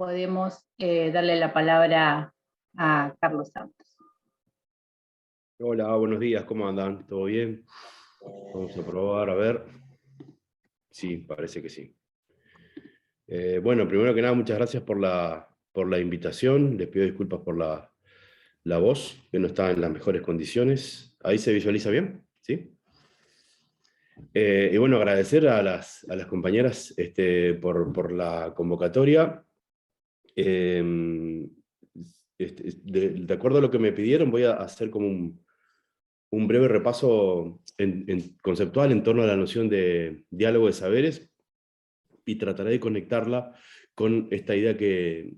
podemos darle la palabra a Carlos Santos. Hola, buenos días, ¿cómo andan? ¿Todo bien? Vamos a probar, a ver. Sí, parece que sí. Bueno, primero que nada, muchas gracias por la invitación. Les pido disculpas por la voz, que no está en las mejores condiciones. ¿Ahí se visualiza bien? ¿Sí? Y bueno, agradecer a las compañeras por la convocatoria. De acuerdo a lo que me pidieron, voy a hacer como un breve repaso conceptual en torno a la noción de diálogo de saberes y trataré de conectarla con esta idea que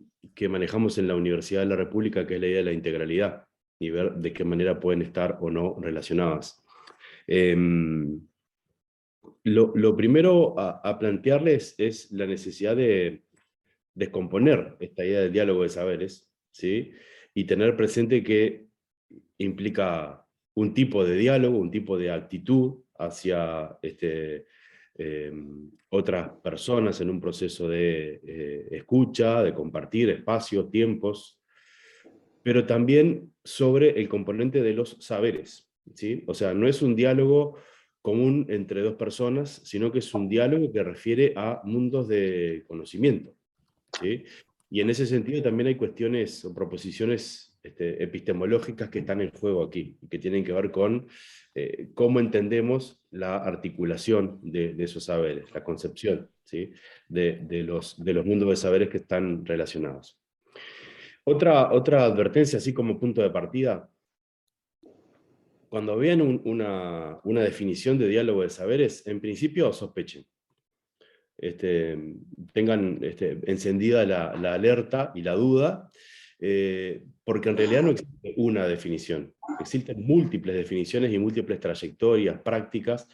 manejamos en la Universidad de la República, que es la idea de la integralidad, y ver de qué manera pueden estar o no relacionadas. Lo primero a plantearles es la necesidad de descomponer esta idea del diálogo de saberes, ¿sí? Y tener presente que implica un tipo de diálogo, un tipo de actitud hacia otras personas en un proceso de escucha, de compartir espacios, tiempos, pero también sobre el componente de los saberes, ¿sí? O sea, no es un diálogo común entre dos personas, sino que es un diálogo que refiere a mundos de conocimiento, ¿sí? Y en ese sentido también hay cuestiones o proposiciones epistemológicas que están en juego aquí, y que tienen que ver con cómo entendemos la articulación de esos saberes, la concepción, ¿sí? de los mundos de saberes que están relacionados. Otra advertencia, así como punto de partida: cuando vean una definición de diálogo de saberes, en principio sospechen. Tengan encendida la alerta y la duda, porque en realidad no existe una definición. Existen múltiples definiciones y múltiples trayectorias, prácticas,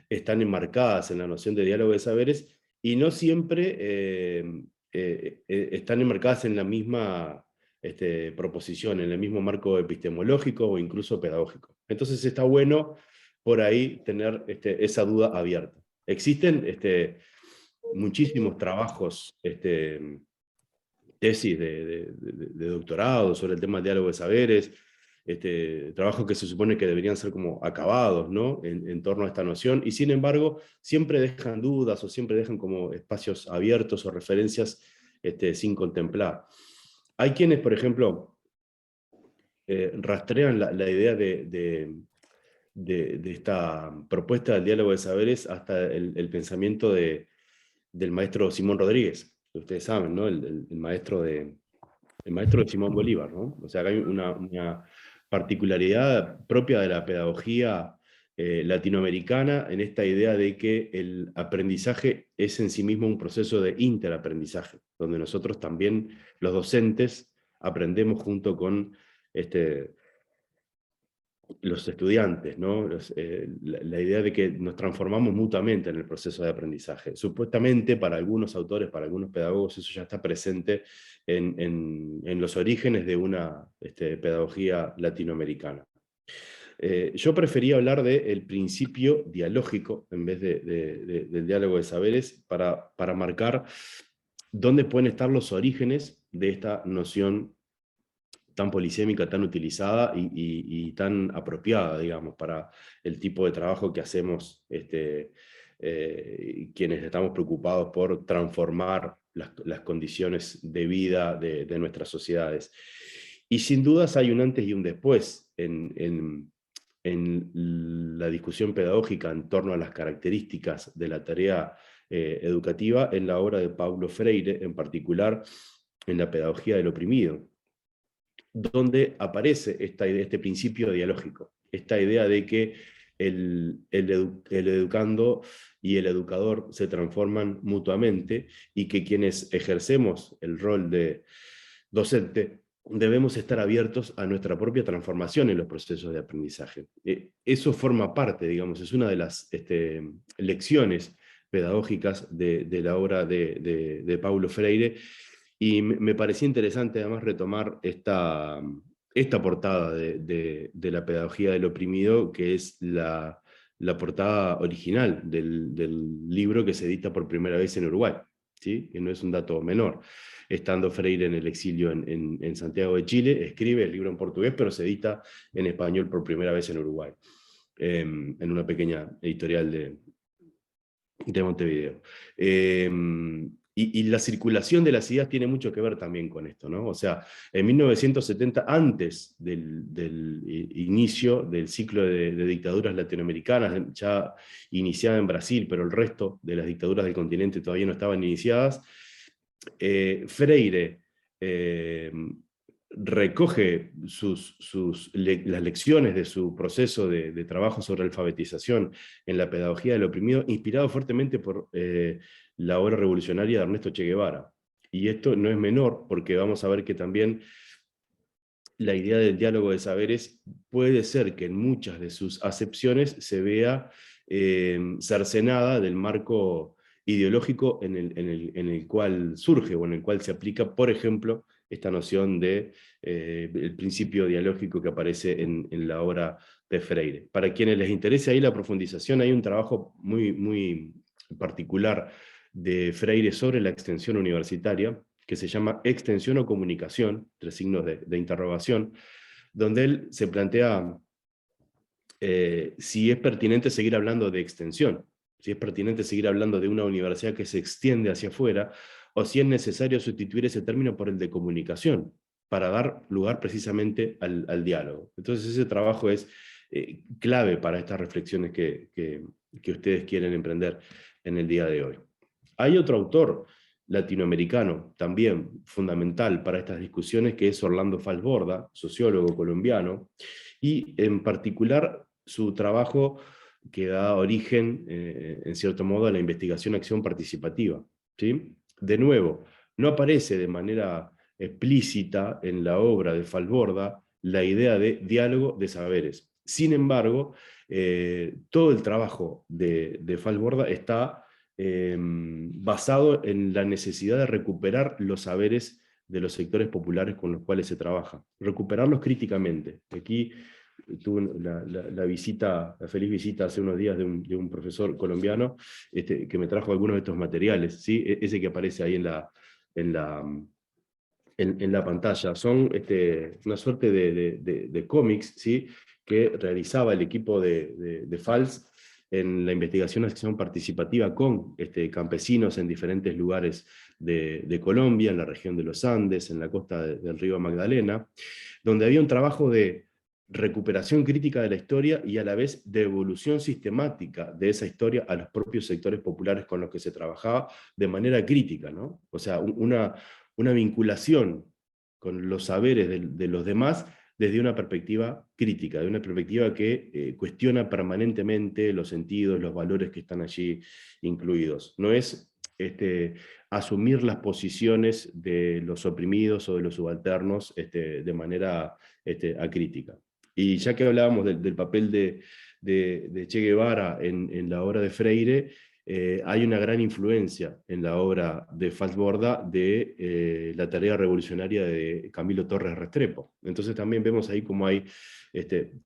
están enmarcadas en la noción de diálogo de saberes, y no siempre están enmarcadas en la misma proposición, en el mismo marco epistemológico o incluso pedagógico. Entonces está bueno por ahí tener esa duda abierta. Existen muchísimos trabajos, tesis de doctorado sobre el tema del diálogo de saberes, trabajos que se supone que deberían ser como acabados, ¿no? en torno a esta noción, y sin embargo siempre dejan dudas o siempre dejan como espacios abiertos o referencias sin contemplar. Hay quienes, por ejemplo, rastrean la idea de esta propuesta del diálogo de saberes hasta el pensamiento del maestro Simón Rodríguez, que ustedes saben, ¿no? El maestro de Simón Bolívar, ¿no? O sea, que hay una particularidad propia de la pedagogía latinoamericana en esta idea de que el aprendizaje es en sí mismo un proceso de interaprendizaje, donde nosotros también, los docentes, aprendemos junto con los estudiantes, ¿no? La idea de que nos transformamos mutuamente en el proceso de aprendizaje. Supuestamente, para algunos autores, para algunos pedagogos, eso ya está presente en los orígenes de una pedagogía latinoamericana. Yo prefería hablar del principio dialógico en vez del diálogo de saberes, para marcar dónde pueden estar los orígenes de esta noción tan polisémica, tan utilizada y tan apropiada, digamos, para el tipo de trabajo que hacemos quienes estamos preocupados por transformar las condiciones de vida de nuestras sociedades. Y sin dudas hay un antes y un después en la discusión pedagógica en torno a las características de la tarea educativa en la obra de Paulo Freire, en particular en La pedagogía del oprimido, donde aparece este principio dialógico, esta idea de que el educando y el educador se transforman mutuamente, y que quienes ejercemos el rol de docente debemos estar abiertos a nuestra propia transformación en los procesos de aprendizaje. Eso forma parte, digamos, es una de las lecciones pedagógicas de la obra de Paulo Freire, y me parecía interesante además retomar esta portada de la pedagogía del oprimido, que es la portada original del libro que se edita por primera vez en Uruguay, ¿sí? Que no es un dato menor. Estando Freire en el exilio en Santiago de Chile, escribe el libro en portugués, pero se edita en español por primera vez en Uruguay, en una pequeña editorial de Montevideo. Y la circulación de las ideas tiene mucho que ver también con esto, ¿no? O sea, en 1970, antes del inicio del ciclo de dictaduras latinoamericanas, ya iniciada en Brasil, pero el resto de las dictaduras del continente todavía no estaban iniciadas, Freire recoge las lecciones de su proceso de trabajo sobre alfabetización en la pedagogía del oprimido, inspirado fuertemente por la obra revolucionaria de Ernesto Che Guevara. Y esto no es menor, porque vamos a ver que también la idea del diálogo de saberes puede ser que en muchas de sus acepciones se vea cercenada del marco ideológico en el cual surge o en el cual se aplica, por ejemplo, esta noción de el principio dialógico que aparece en la obra de Freire. Para quienes les interese ahí la profundización, hay un trabajo muy particular de Freire sobre la extensión universitaria, que se llama Extensión o Comunicación, 3 signos de interrogación, donde él se plantea si es pertinente seguir hablando de extensión, si es pertinente seguir hablando de una universidad que se extiende hacia afuera, o si es necesario sustituir ese término por el de comunicación, para dar lugar precisamente al diálogo. Entonces ese trabajo es clave para estas reflexiones que ustedes quieren emprender en el día de hoy. Hay otro autor latinoamericano, también fundamental para estas discusiones, que es Orlando Falsborda, sociólogo colombiano, y en particular su trabajo que da origen, en cierto modo, a la investigación-acción participativa, ¿sí? De nuevo, no aparece de manera explícita en la obra de Falsborda la idea de diálogo de saberes. Sin embargo, todo el trabajo de Falsborda está basado en la necesidad de recuperar los saberes de los sectores populares con los cuales se trabaja, recuperarlos críticamente. Aquí tuve la feliz visita hace unos días de un profesor colombiano que me trajo algunos de estos materiales, ¿sí? Ese que aparece ahí en la pantalla. Son una suerte de cómics, ¿sí? Que realizaba el equipo de FALS en la investigación-acción participativa con campesinos en diferentes lugares de Colombia, en la región de los Andes, en la costa del río Magdalena, donde había un trabajo de recuperación crítica de la historia y a la vez de evolución sistemática de esa historia a los propios sectores populares con los que se trabajaba de manera crítica, ¿no? O sea, una vinculación con los saberes de los demás desde una perspectiva crítica, de una perspectiva que cuestiona permanentemente los sentidos, los valores que están allí incluidos. No es asumir las posiciones de los oprimidos o de los subalternos de manera acrítica. Y ya que hablábamos del papel de Che Guevara en la obra de Freire, hay una gran influencia en la obra de Falsborda de la tarea revolucionaria de Camilo Torres Restrepo. Entonces también vemos ahí como hay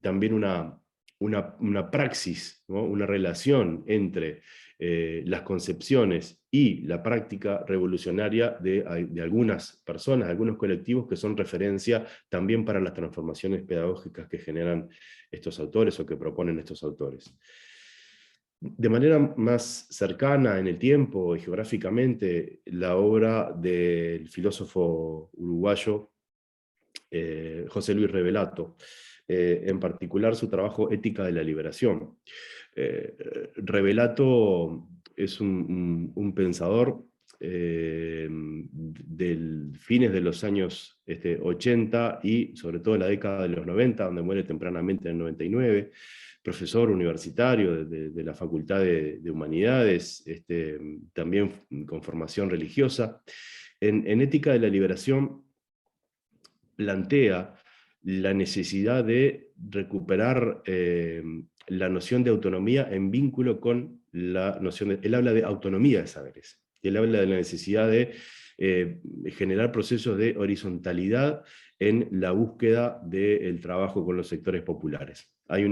también una praxis, ¿no? Una relación entre las concepciones y la práctica revolucionaria de algunas personas, de algunos colectivos que son referencia también para las transformaciones pedagógicas que generan estos autores o que proponen estos autores. De manera más cercana en el tiempo y geográficamente, la obra del filósofo uruguayo José Luis Revelato, en particular su trabajo Ética de la Liberación. Revelato es un pensador del fines de los años 80 y sobre todo la década de los 90, donde muere tempranamente en el 99, profesor universitario de la Facultad de Humanidades, también con formación religiosa. En Ética de la Liberación plantea la necesidad de recuperar la noción de autonomía en vínculo con la noción él habla de autonomía de saberes, él habla de la necesidad de generar procesos de horizontalidad en la búsqueda del trabajo con los sectores populares. Hay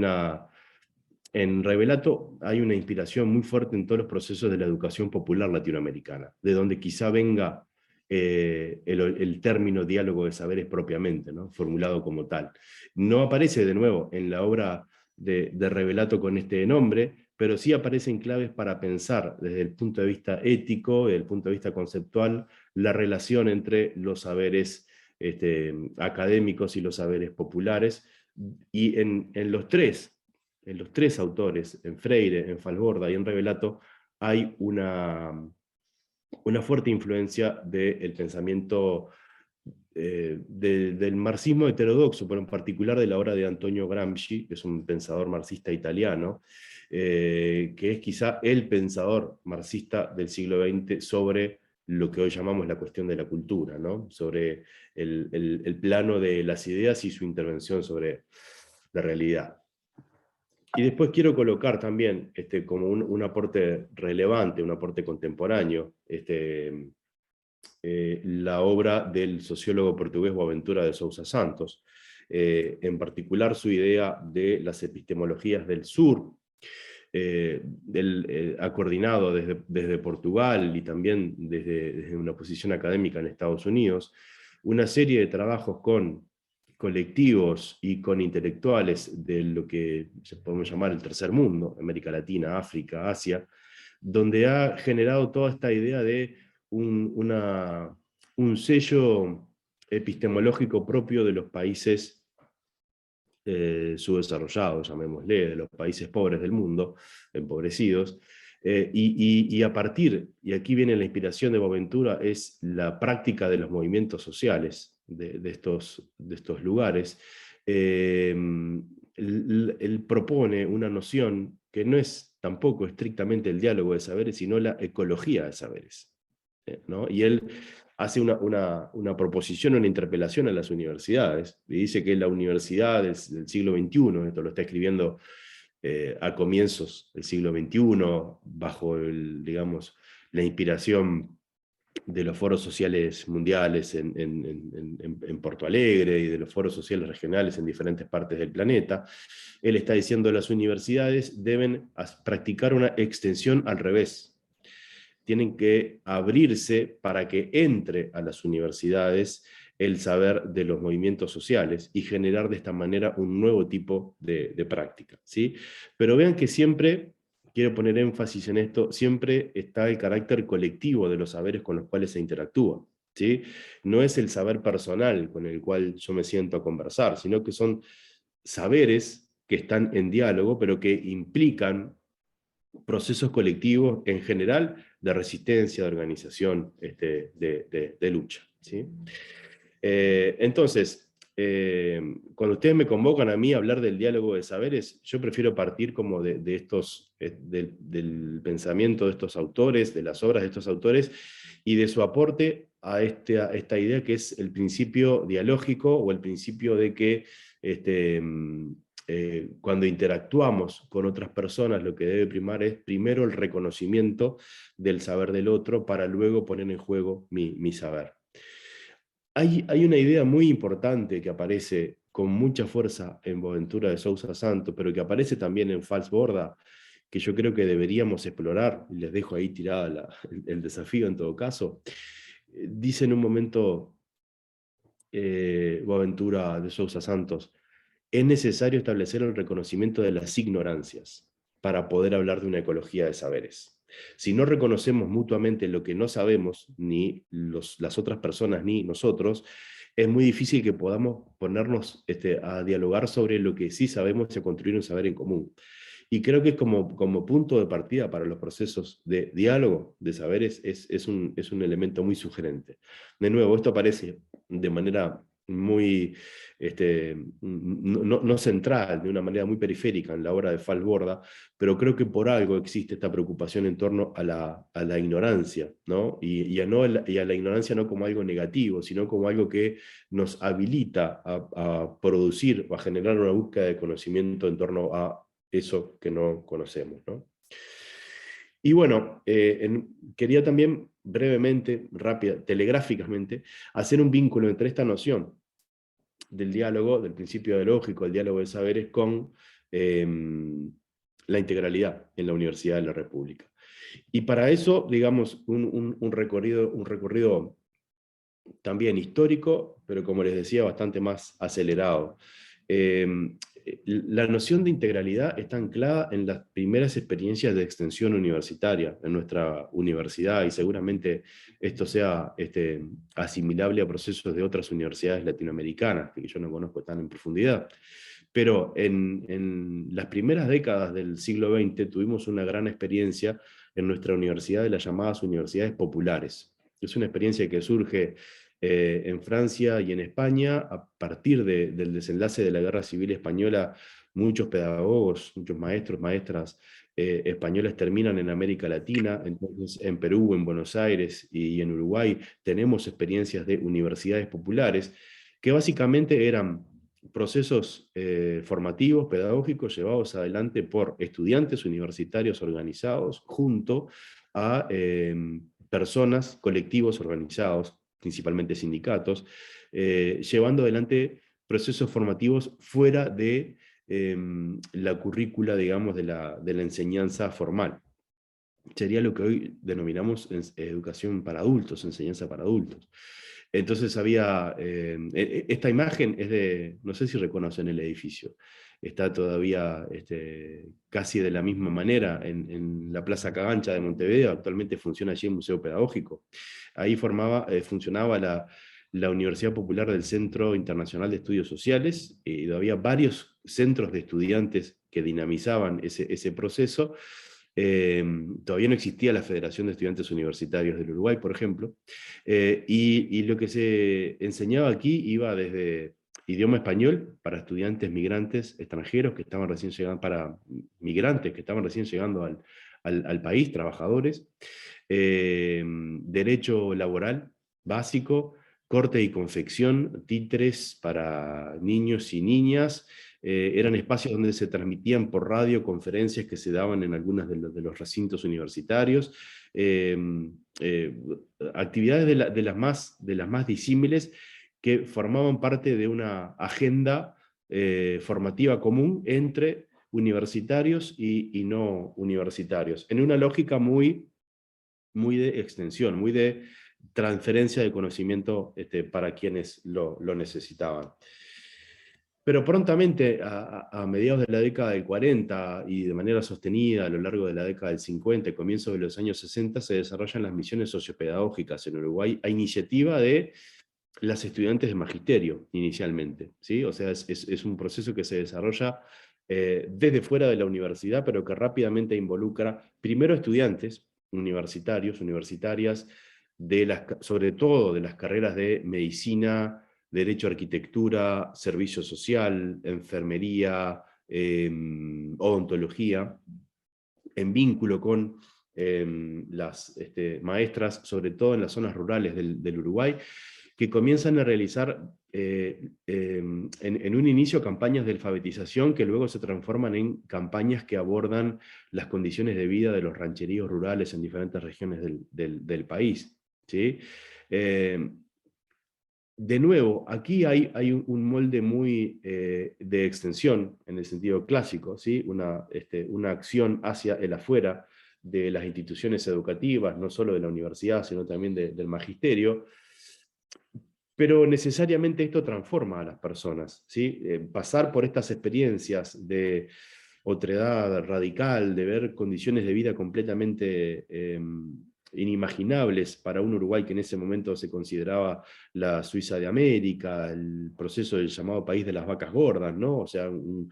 en Revelato hay una inspiración muy fuerte en todos los procesos de la educación popular latinoamericana, de donde quizá venga el término diálogo de saberes propiamente, ¿no? Formulado como tal. No aparece de nuevo en la obra de Revelato con este nombre, pero sí aparecen claves para pensar desde el punto de vista ético, desde el punto de vista conceptual, la relación entre los saberes académicos y los saberes populares, y en los tres autores, en Freire, en Falborda y en Revelato, hay una fuerte influencia del pensamiento del marxismo heterodoxo, pero en particular de la obra de Antonio Gramsci, que es un pensador marxista italiano, que es quizá el pensador marxista del siglo XX sobre lo que hoy llamamos la cuestión de la cultura, ¿no? Sobre el plano de las ideas y su intervención sobre la realidad. Y después quiero colocar también como un aporte relevante, un aporte contemporáneo, la obra del sociólogo portugués Boaventura de Sousa Santos, en particular su idea de las epistemologías del sur. Ha coordinado desde Portugal y también desde una posición académica en Estados Unidos, una serie de trabajos con colectivos y con intelectuales de lo que podemos llamar el tercer mundo, América Latina, África, Asia, donde ha generado toda esta idea de un sello epistemológico propio de los países subdesarrollados, llamémosle, de los países pobres del mundo, empobrecidos, y a partir, y aquí viene la inspiración de Boaventura, es la práctica de los movimientos sociales de estos lugares. Él propone una noción que no es tampoco estrictamente el diálogo de saberes, sino la ecología de saberes, ¿no? Y él hace una proposición, una interpelación a las universidades, y dice que la universidad del siglo XXI, esto lo está escribiendo a comienzos del siglo XXI, bajo digamos, la inspiración de los foros sociales mundiales en Porto Alegre y de los foros sociales regionales en diferentes partes del planeta. Él está diciendo que las universidades deben practicar una extensión al revés. Tienen que abrirse para que entre a las universidades el saber de los movimientos sociales y generar de esta manera un nuevo tipo de práctica, ¿sí? Pero vean que siempre, quiero poner énfasis en esto, siempre está el carácter colectivo de los saberes con los cuales se interactúa, ¿sí? No es el saber personal con el cual yo me siento a conversar, sino que son saberes que están en diálogo, pero que implican procesos colectivos en general de resistencia, de organización, de lucha, ¿sí? Entonces, cuando ustedes me convocan a mí a hablar del diálogo de saberes, yo prefiero partir como de estos, del pensamiento de estos autores, de las obras de estos autores, y de su aporte a esta idea que es el principio dialógico, o el principio de que cuando interactuamos con otras personas, lo que debe primar es primero el reconocimiento del saber del otro, para luego poner en juego mi saber. Hay una idea muy importante que aparece con mucha fuerza en Boaventura de Sousa Santos, pero que aparece también en Falborda, que yo creo que deberíamos explorar, y les dejo ahí tirada el desafío en todo caso. Dice en un momento Boaventura de Sousa Santos: es necesario establecer el reconocimiento de las ignorancias para poder hablar de una ecología de saberes. Si no reconocemos mutuamente lo que no sabemos, ni las otras personas ni nosotros, es muy difícil que podamos ponernos a dialogar sobre lo que sí sabemos y a construir un saber en común. Y creo que como punto de partida para los procesos de diálogo de saberes es un elemento muy sugerente. De nuevo, esto aparece de manera muy no central, de una manera muy periférica en la obra de Falborda, pero creo que por algo existe esta preocupación en torno a la ignorancia, ¿no? Y a la ignorancia no como algo negativo, sino como algo que nos habilita a producir o a generar una búsqueda de conocimiento en torno a eso que no conocemos, ¿no? Y bueno, quería también brevemente, telegráficamente, hacer un vínculo entre esta noción del diálogo, del principio dialógico, el diálogo de saberes, con la integralidad en la Universidad de la República. Y para eso, digamos, un recorrido también histórico, pero como les decía, bastante más acelerado. La noción de integralidad está anclada en las primeras experiencias de extensión universitaria en nuestra universidad, y seguramente esto sea asimilable a procesos de otras universidades latinoamericanas, que yo no conozco tan en profundidad. Pero en las primeras décadas del siglo XX tuvimos una gran experiencia en nuestra universidad de las llamadas universidades populares. Es una experiencia que surge en Francia y en España a partir del desenlace de la Guerra Civil Española. Muchos pedagogos, muchos maestros, maestras españoles terminan en América Latina. Entonces en Perú, en Buenos Aires y en Uruguay tenemos experiencias de universidades populares que básicamente eran procesos formativos, pedagógicos, llevados adelante por estudiantes universitarios organizados junto a personas, colectivos organizados, principalmente sindicatos, llevando adelante procesos formativos fuera de la currícula, digamos, de la enseñanza formal. Sería lo que hoy denominamos educación para adultos, enseñanza para adultos. Entonces había, esta imagen es de, no sé si reconocen el edificio, está todavía casi de la misma manera en la Plaza Cagancha de Montevideo. Actualmente funciona allí el Museo Pedagógico. Ahí funcionaba la Universidad Popular del Centro Internacional de Estudios Sociales, y había varios centros de estudiantes que dinamizaban ese proceso. Todavía no existía la Federación de Estudiantes Universitarios del Uruguay, por ejemplo, y lo que se enseñaba aquí iba desde idioma español para estudiantes migrantes extranjeros que estaban recién llegando, para migrantes que estaban recién llegando al país, trabajadores, derecho laboral básico, corte y confección, títeres para niños y niñas. Eran espacios donde se transmitían por radio conferencias que se daban en algunos de los recintos universitarios, actividades de las más disímiles que formaban parte de una agenda formativa común entre universitarios y no universitarios, en una lógica muy de extensión, muy de transferencia de conocimiento para quienes lo necesitaban. Pero prontamente, a mediados de la década del 40 y de manera sostenida a lo largo de la década del 50 y comienzos de los años 60, se desarrollan las misiones sociopedagógicas en Uruguay a iniciativa de las estudiantes de magisterio, inicialmente, ¿sí? O sea, es un proceso que se desarrolla desde fuera de la universidad, pero que rápidamente involucra primero estudiantes universitarios, universitarias, sobre todo de las carreras de medicina, derecho, arquitectura, servicio social, enfermería, odontología, en vínculo con las maestras, sobre todo en las zonas rurales del Uruguay, que comienzan a realizar en un inicio campañas de alfabetización que luego se transforman en campañas que abordan las condiciones de vida de los rancheríos rurales en diferentes regiones del país, ¿sí? De nuevo, aquí hay un molde muy de extensión, en el sentido clásico, ¿sí? Una acción hacia el afuera de las instituciones educativas, no solo de la universidad, sino también del magisterio, pero necesariamente esto transforma a las personas, ¿sí? Pasar por estas experiencias de otredad radical, de ver condiciones de vida completamente inimaginables para un Uruguay que en ese momento se consideraba la Suiza de América, el proceso del llamado país de las vacas gordas, ¿no? O sea, un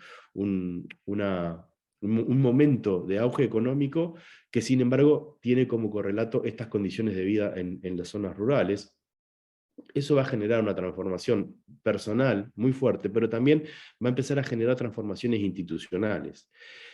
momento de auge económico que sin embargo tiene como correlato estas condiciones de vida en las zonas rurales. Eso va a generar una transformación personal muy fuerte, pero también va a empezar a generar transformaciones institucionales.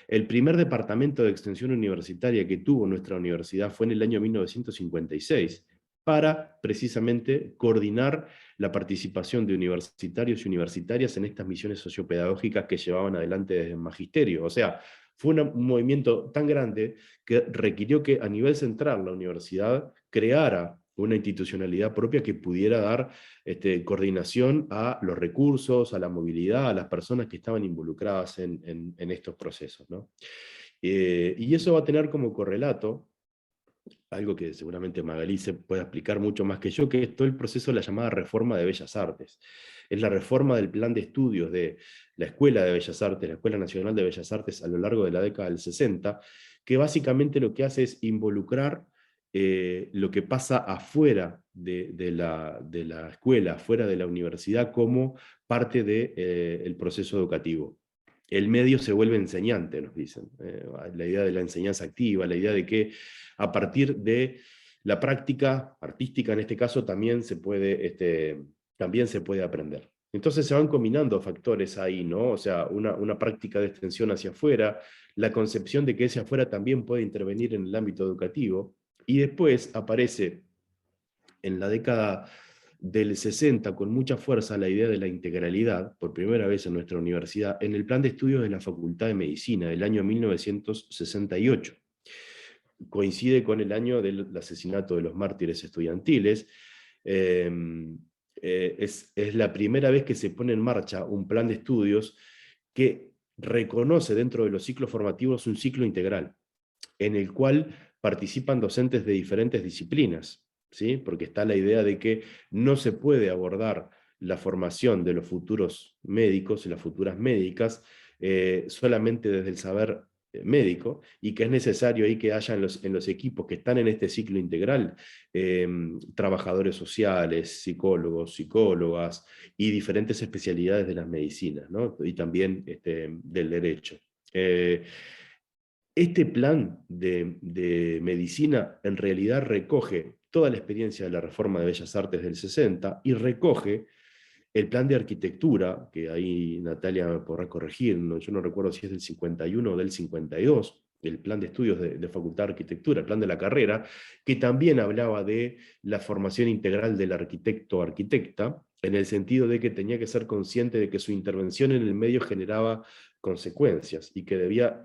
El primer departamento de extensión universitaria que tuvo nuestra universidad fue en el año 1956, para precisamente coordinar la participación de universitarios y universitarias en estas misiones sociopedagógicas que llevaban adelante desde el magisterio. O sea, fue un movimiento tan grande que requirió que a nivel central la universidad creara una institucionalidad propia que pudiera dar coordinación a los recursos, a la movilidad, a las personas que estaban involucradas en estos procesos, ¿no? Y eso va a tener como correlato algo que seguramente Magalí se puede explicar mucho más que yo, que es todo el proceso de la llamada reforma de Bellas Artes. Es la reforma del plan de estudios de la Escuela de Bellas Artes, la Escuela Nacional de Bellas Artes a lo largo de la década del 60, que básicamente lo que hace es involucrar lo que pasa afuera de la escuela, afuera de la universidad, como parte del proceso educativo. El medio se vuelve enseñante, nos dicen. La idea de la enseñanza activa, la idea de que a partir de la práctica artística, en este caso, también se puede aprender. Entonces se van combinando factores ahí, ¿no? O sea, una práctica de extensión hacia afuera, la concepción de que ese afuera también puede intervenir en el ámbito educativo, y después aparece en la década del 60 con mucha fuerza la idea de la integralidad, por primera vez en nuestra universidad, en el plan de estudios de la Facultad de Medicina del año 1968. Coincide con el año del asesinato de los mártires estudiantiles. Es la primera vez que se pone en marcha un plan de estudios que reconoce dentro de los ciclos formativos un ciclo integral, en el cual participan docentes de diferentes disciplinas, ¿sí? Porque está la idea de que no se puede abordar la formación de los futuros médicos y las futuras médicas solamente desde el saber médico, y que es necesario ahí que haya en los equipos que están en este ciclo integral trabajadores sociales, psicólogos, psicólogas y diferentes especialidades de las medicinas, ¿no? Y también del derecho. Este plan de medicina en realidad recoge toda la experiencia de la reforma de Bellas Artes del 60 y recoge el plan de arquitectura, que ahí Natalia me podrá corregir, yo no recuerdo si es del 51 o del 52, el plan de estudios de Facultad de Arquitectura, el plan de la carrera, que también hablaba de la formación integral del arquitecto o arquitecta, en el sentido de que tenía que ser consciente de que su intervención en el medio generaba consecuencias y que debía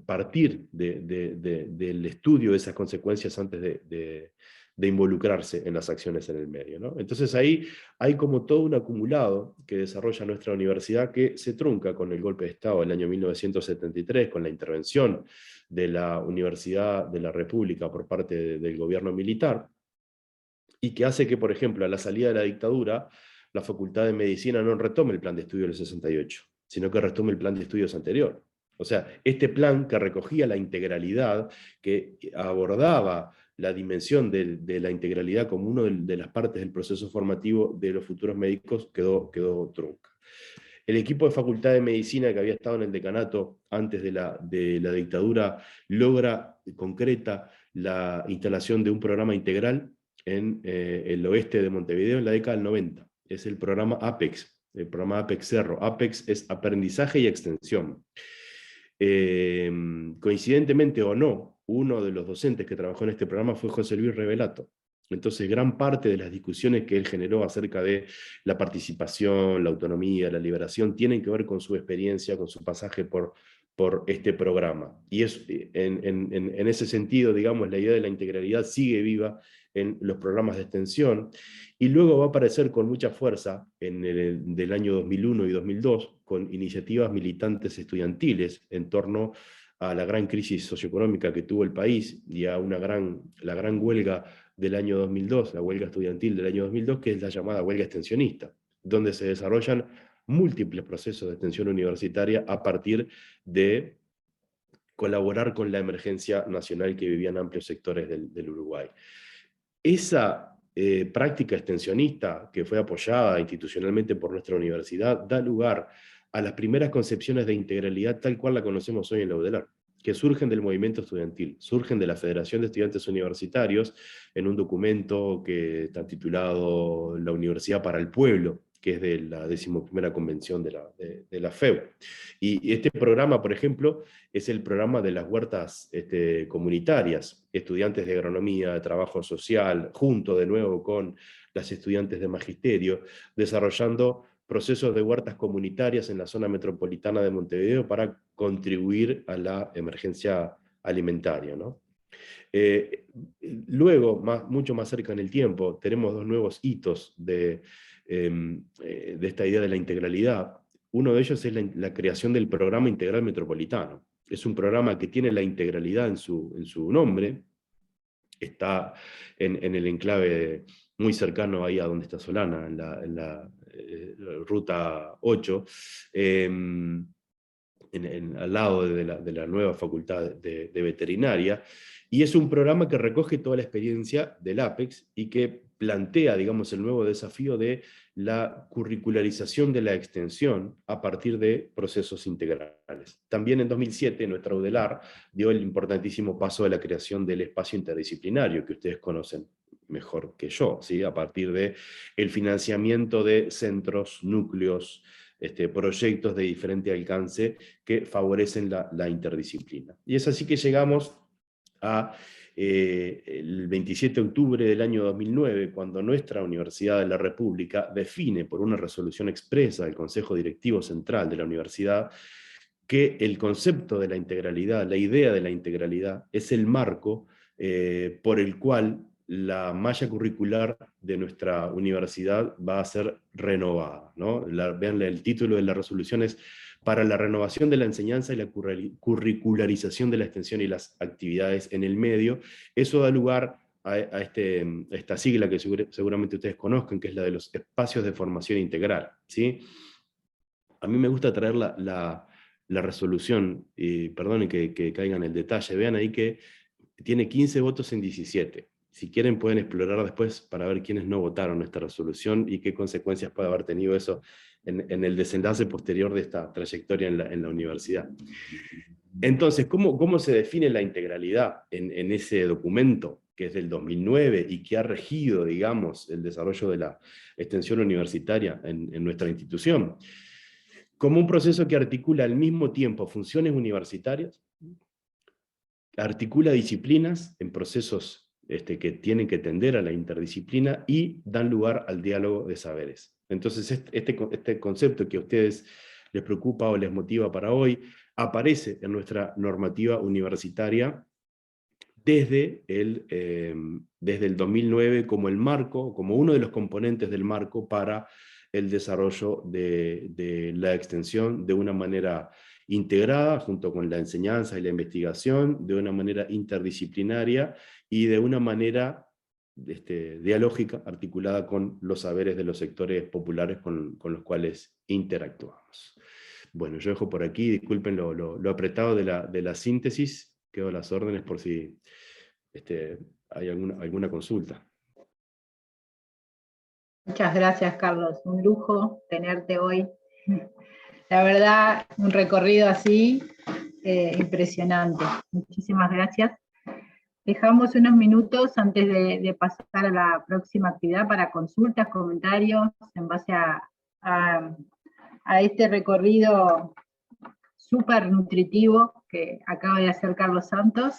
partir del estudio de esas consecuencias antes de involucrarse en las acciones en el medio, ¿no? Entonces ahí hay como todo un acumulado que desarrolla nuestra universidad que se trunca con el golpe de Estado del año 1973, con la intervención de la Universidad de la República por parte del gobierno militar, y que hace que, por ejemplo, a la salida de la dictadura, la Facultad de Medicina no retome el plan de estudio del 68, sino que retome el plan de estudios anterior. O sea, este plan que recogía la integralidad, que abordaba la dimensión de la integralidad como una de las partes del proceso formativo de los futuros médicos, quedó trunca. El equipo de Facultad de Medicina que había estado en el decanato antes de la dictadura concreta la instalación de un programa integral en el oeste de Montevideo en la década del 90. Es el programa APEX, el programa APEX Cerro. APEX es aprendizaje y extensión. Coincidentemente o no, uno de los docentes que trabajó en este programa fue José Luis Revelato. Entonces, gran parte de las discusiones que él generó acerca de la participación, la autonomía, la liberación, tienen que ver con su experiencia, con su pasaje por este programa. Y en ese sentido, digamos, la idea de la integralidad sigue viva en los programas de extensión, y luego va a aparecer con mucha fuerza del año 2001 y 2002, con iniciativas militantes estudiantiles en torno a la gran crisis socioeconómica que tuvo el país y a la gran huelga del año 2002, la huelga estudiantil del año 2002, que es la llamada huelga extensionista, donde se desarrollan múltiples procesos de extensión universitaria a partir de colaborar con la emergencia nacional que vivían amplios sectores del Uruguay. Esa práctica extensionista, que fue apoyada institucionalmente por nuestra universidad, da lugar a las primeras concepciones de integralidad tal cual la conocemos hoy en la UDELAR, que surgen del movimiento estudiantil, surgen de la Federación de Estudiantes Universitarios en un documento que está titulado La Universidad para el Pueblo, que es de la 11ª convención de la FEU. Y este programa, por ejemplo, es el programa de las huertas comunitarias, estudiantes de agronomía, de trabajo social, junto de nuevo con las estudiantes de magisterio, desarrollando procesos de huertas comunitarias en la zona metropolitana de Montevideo para contribuir a la emergencia alimentaria, ¿no? Luego, mucho más cerca en el tiempo, tenemos dos nuevos hitos de esta idea de la integralidad. Uno de ellos es la creación del Programa Integral Metropolitano. es un programa que tiene la integralidad en su nombre, está en el enclave muy cercano ahí a donde está Solana, en la ruta 8, al lado de la nueva facultad de veterinaria, y es un programa que recoge toda la experiencia del APEX y que plantea, digamos, el nuevo desafío de la curricularización de la extensión a partir de procesos integrales. También en 2007 nuestra UDELAR dio el importantísimo paso de la creación del espacio interdisciplinario, que ustedes conocen mejor que yo, ¿sí? A partir del financiamiento de centros, núcleos, proyectos de diferente alcance que favorecen la interdisciplina. Y es así que llegamos a el 27 de octubre del año 2009, cuando nuestra Universidad de la República define por una resolución expresa del Consejo Directivo Central de la Universidad que el concepto de la integralidad, la idea de la integralidad, es el marco por el cual la malla curricular de nuestra universidad va a ser renovada, ¿no? Vean el título de la resolución es para la renovación de la enseñanza y la curricularización de la extensión y las actividades en el medio. Eso da lugar a esta sigla que seguramente ustedes conozcan, que es la de los espacios de formación integral, ¿sí? A mí me gusta traer la resolución, y perdonen que caiga en el detalle, vean ahí que tiene 15 votos en 17. Si quieren pueden explorar después para ver quiénes no votaron esta resolución y qué consecuencias puede haber tenido eso en el desenlace posterior de esta trayectoria en la universidad. Entonces, ¿cómo se define la integralidad en ese documento que es del 2009 y que ha regido, digamos, el desarrollo de la extensión universitaria en nuestra institución? Como un proceso que articula al mismo tiempo funciones universitarias, articula disciplinas en procesos que tienen que tender a la interdisciplina y dan lugar al diálogo de saberes. Entonces, este concepto que a ustedes les preocupa o les motiva para hoy, aparece en nuestra normativa universitaria desde el 2009 como el marco, como uno de los componentes del marco para el desarrollo de la extensión de una manera integrada, junto con la enseñanza y la investigación, de una manera interdisciplinaria y de una manera dialógica, articulada con los saberes de los sectores populares con los cuales interactuamos. Bueno, yo dejo por aquí, disculpen lo apretado de la síntesis, quedo a las órdenes por si hay alguna consulta. Muchas gracias, Carlos. Un lujo tenerte hoy. La verdad, un recorrido así, impresionante. Muchísimas gracias. Dejamos unos minutos antes de pasar a la próxima actividad para consultas, comentarios, en base a este recorrido súper nutritivo que acaba de hacer Carlos Santos,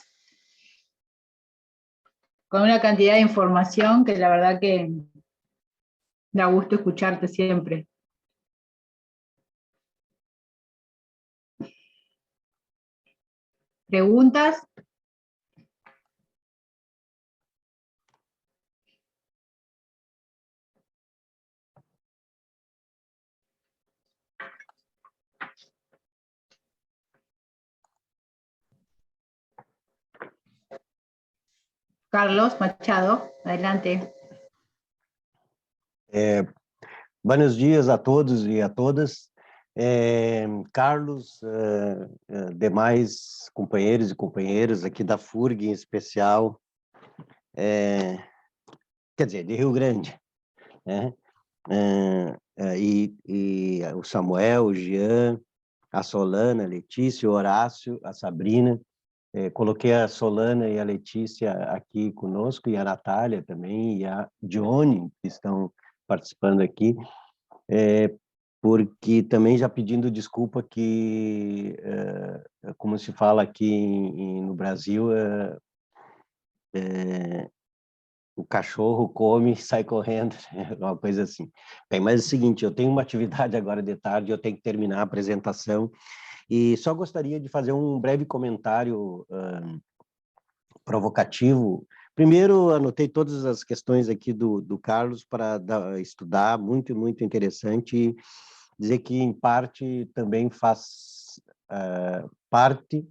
con una cantidad de información que la verdad que da gusto escucharte siempre. ¿Preguntas? Carlos Machado, adelante. Buenos dias a todos e a todas. Carlos, demais companheiros e companheiras aqui da FURG em especial, quer dizer, de Rio Grande, né? E o Samuel, o Jean, a Solana, a Letícia, o Horácio, a Sabrina. Coloquei a Solana e a Letícia aqui conosco, e a Natália também, e a Johnny, que estão participando aqui, porque também já pedindo desculpa que, como se fala aqui no Brasil, o cachorro come e sai correndo, uma coisa assim. Bem, mas é o seguinte, eu tenho uma atividade agora de tarde, eu tenho que terminar a apresentação, e só gostaria de fazer um breve comentário provocativo. Primeiro, anotei todas as questões aqui do Carlos para estudar, muito, muito interessante, e dizer que, em parte, também faz parte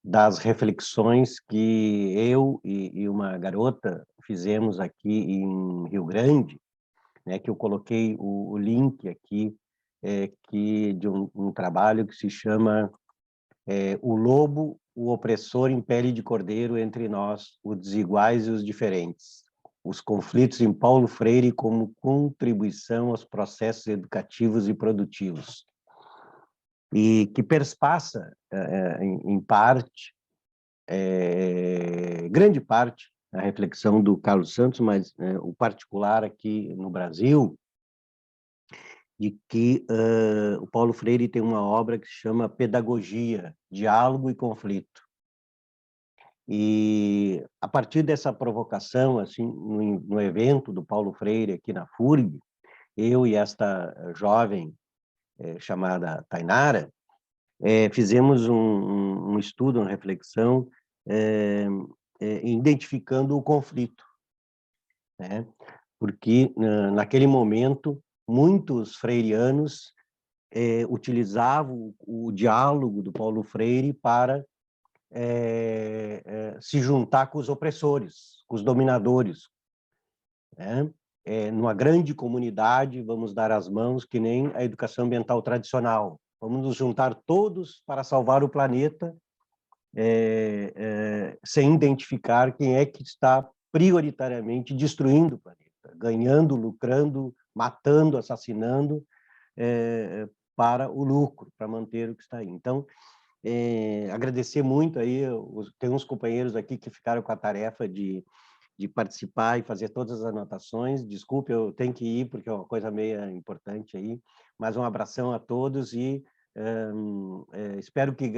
das reflexões que eu e uma garota fizemos aqui em Rio Grande, né, que eu coloquei o link aqui, de um trabalho que se chama O Lobo, o Opressor em Pele de Cordeiro entre Nós, os Desiguais e os Diferentes. Os conflitos em Paulo Freire como contribuição aos processos educativos e produtivos. E que perspassa, em parte, grande parte, a reflexão do Carlos Santos, mas o particular aqui no Brasil, de que o Paulo Freire tem uma obra que se chama Pedagogia, Diálogo e Conflito. E a partir dessa provocação, assim, no evento do Paulo Freire aqui na FURG, eu e esta jovem chamada Tainara, fizemos um estudo, uma reflexão, identificando o conflito, né? Porque naquele momento muitos freirianos utilizavam o diálogo do Paulo Freire para se juntar com os opressores, com os dominadores, né? Numa grande comunidade, vamos dar as mãos, que nem a educação ambiental tradicional. Vamos nos juntar todos para salvar o planeta, sem identificar quem é que está prioritariamente destruindo o planeta, ganhando, lucrando, matando, assassinando, para o lucro, para manter o que está aí. Então, agradecer muito aí, tem uns companheiros aqui que ficaram com a tarefa de participar e fazer todas as anotações. Desculpe, eu tenho que ir, porque é uma coisa meio importante aí, mas um abração a todos e espero que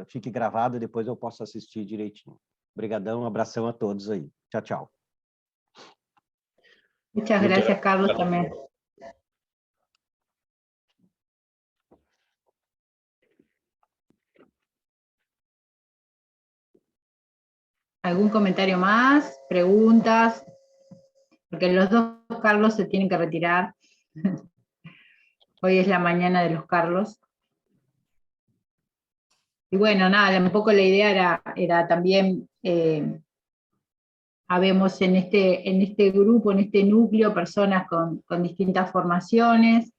fique gravado e depois eu possa assistir direitinho. Obrigadão, um abração a todos aí. Tchau, tchau. Muchas gracias, Carlos, también. ¿Algún comentario más? ¿Preguntas? Porque los dos Carlos se tienen que retirar. Hoy es la mañana de los Carlos. Y bueno, nada, un poco la idea era también, habemos en este grupo, en este núcleo, personas con distintas formaciones,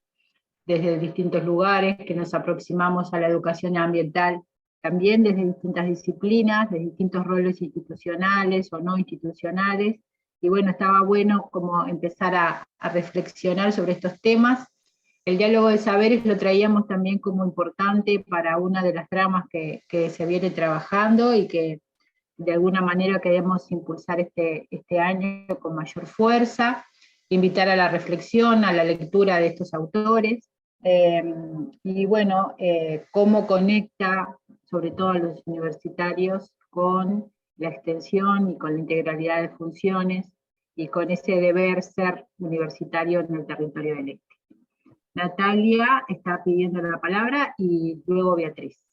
desde distintos lugares, que nos aproximamos a la educación ambiental, también desde distintas disciplinas, de distintos roles institucionales o no institucionales, y bueno, estaba bueno como empezar a reflexionar sobre estos temas. El diálogo de saberes lo traíamos también como importante para una de las tramas que se viene trabajando y que de alguna manera queremos impulsar este año con mayor fuerza, invitar a la reflexión, a la lectura de estos autores, y bueno, cómo conecta sobre todo a los universitarios con la extensión y con la integralidad de funciones y con ese deber ser universitario en el territorio del este. Natalia está pidiendo la palabra y luego Beatriz.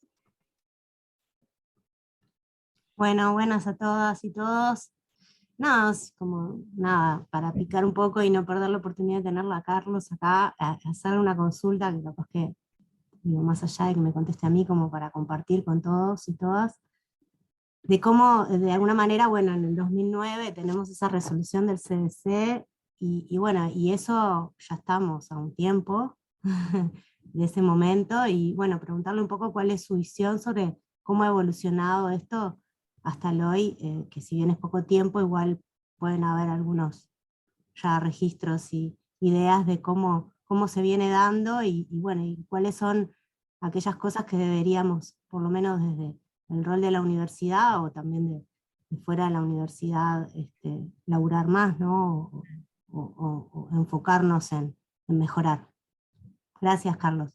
Bueno, buenas a todas y todos. Nada, para picar un poco y no perder la oportunidad de tenerla a Carlos acá, a hacer una consulta que capaz que, digo, más allá de que me conteste a mí, como para compartir con todos y todas, de cómo, de alguna manera, bueno, en el 2009 tenemos esa resolución del CDC, y bueno, y eso ya estamos a un tiempo de ese momento, y bueno, preguntarle un poco cuál es su visión sobre cómo ha evolucionado esto hasta el hoy, que si bien es poco tiempo, igual pueden haber algunos ya registros y ideas de cómo se viene dando, y bueno, y cuáles son aquellas cosas que deberíamos, por lo menos desde el rol de la universidad, o también de fuera de la universidad, laburar más, ¿no? O enfocarnos en mejorar. Gracias, Carlos.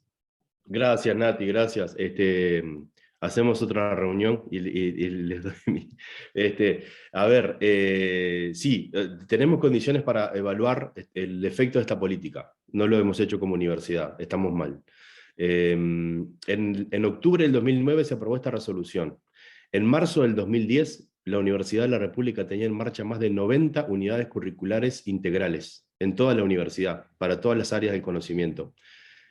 Gracias, Nati, gracias. Hacemos otra reunión y les doy mi... a ver, sí, tenemos condiciones para evaluar el efecto de esta política. No lo hemos hecho como universidad, estamos mal. En octubre del 2009 se aprobó esta resolución. En marzo del 2010, la Universidad de la República tenía en marcha más de 90 unidades curriculares integrales en toda la universidad, para todas las áreas del conocimiento,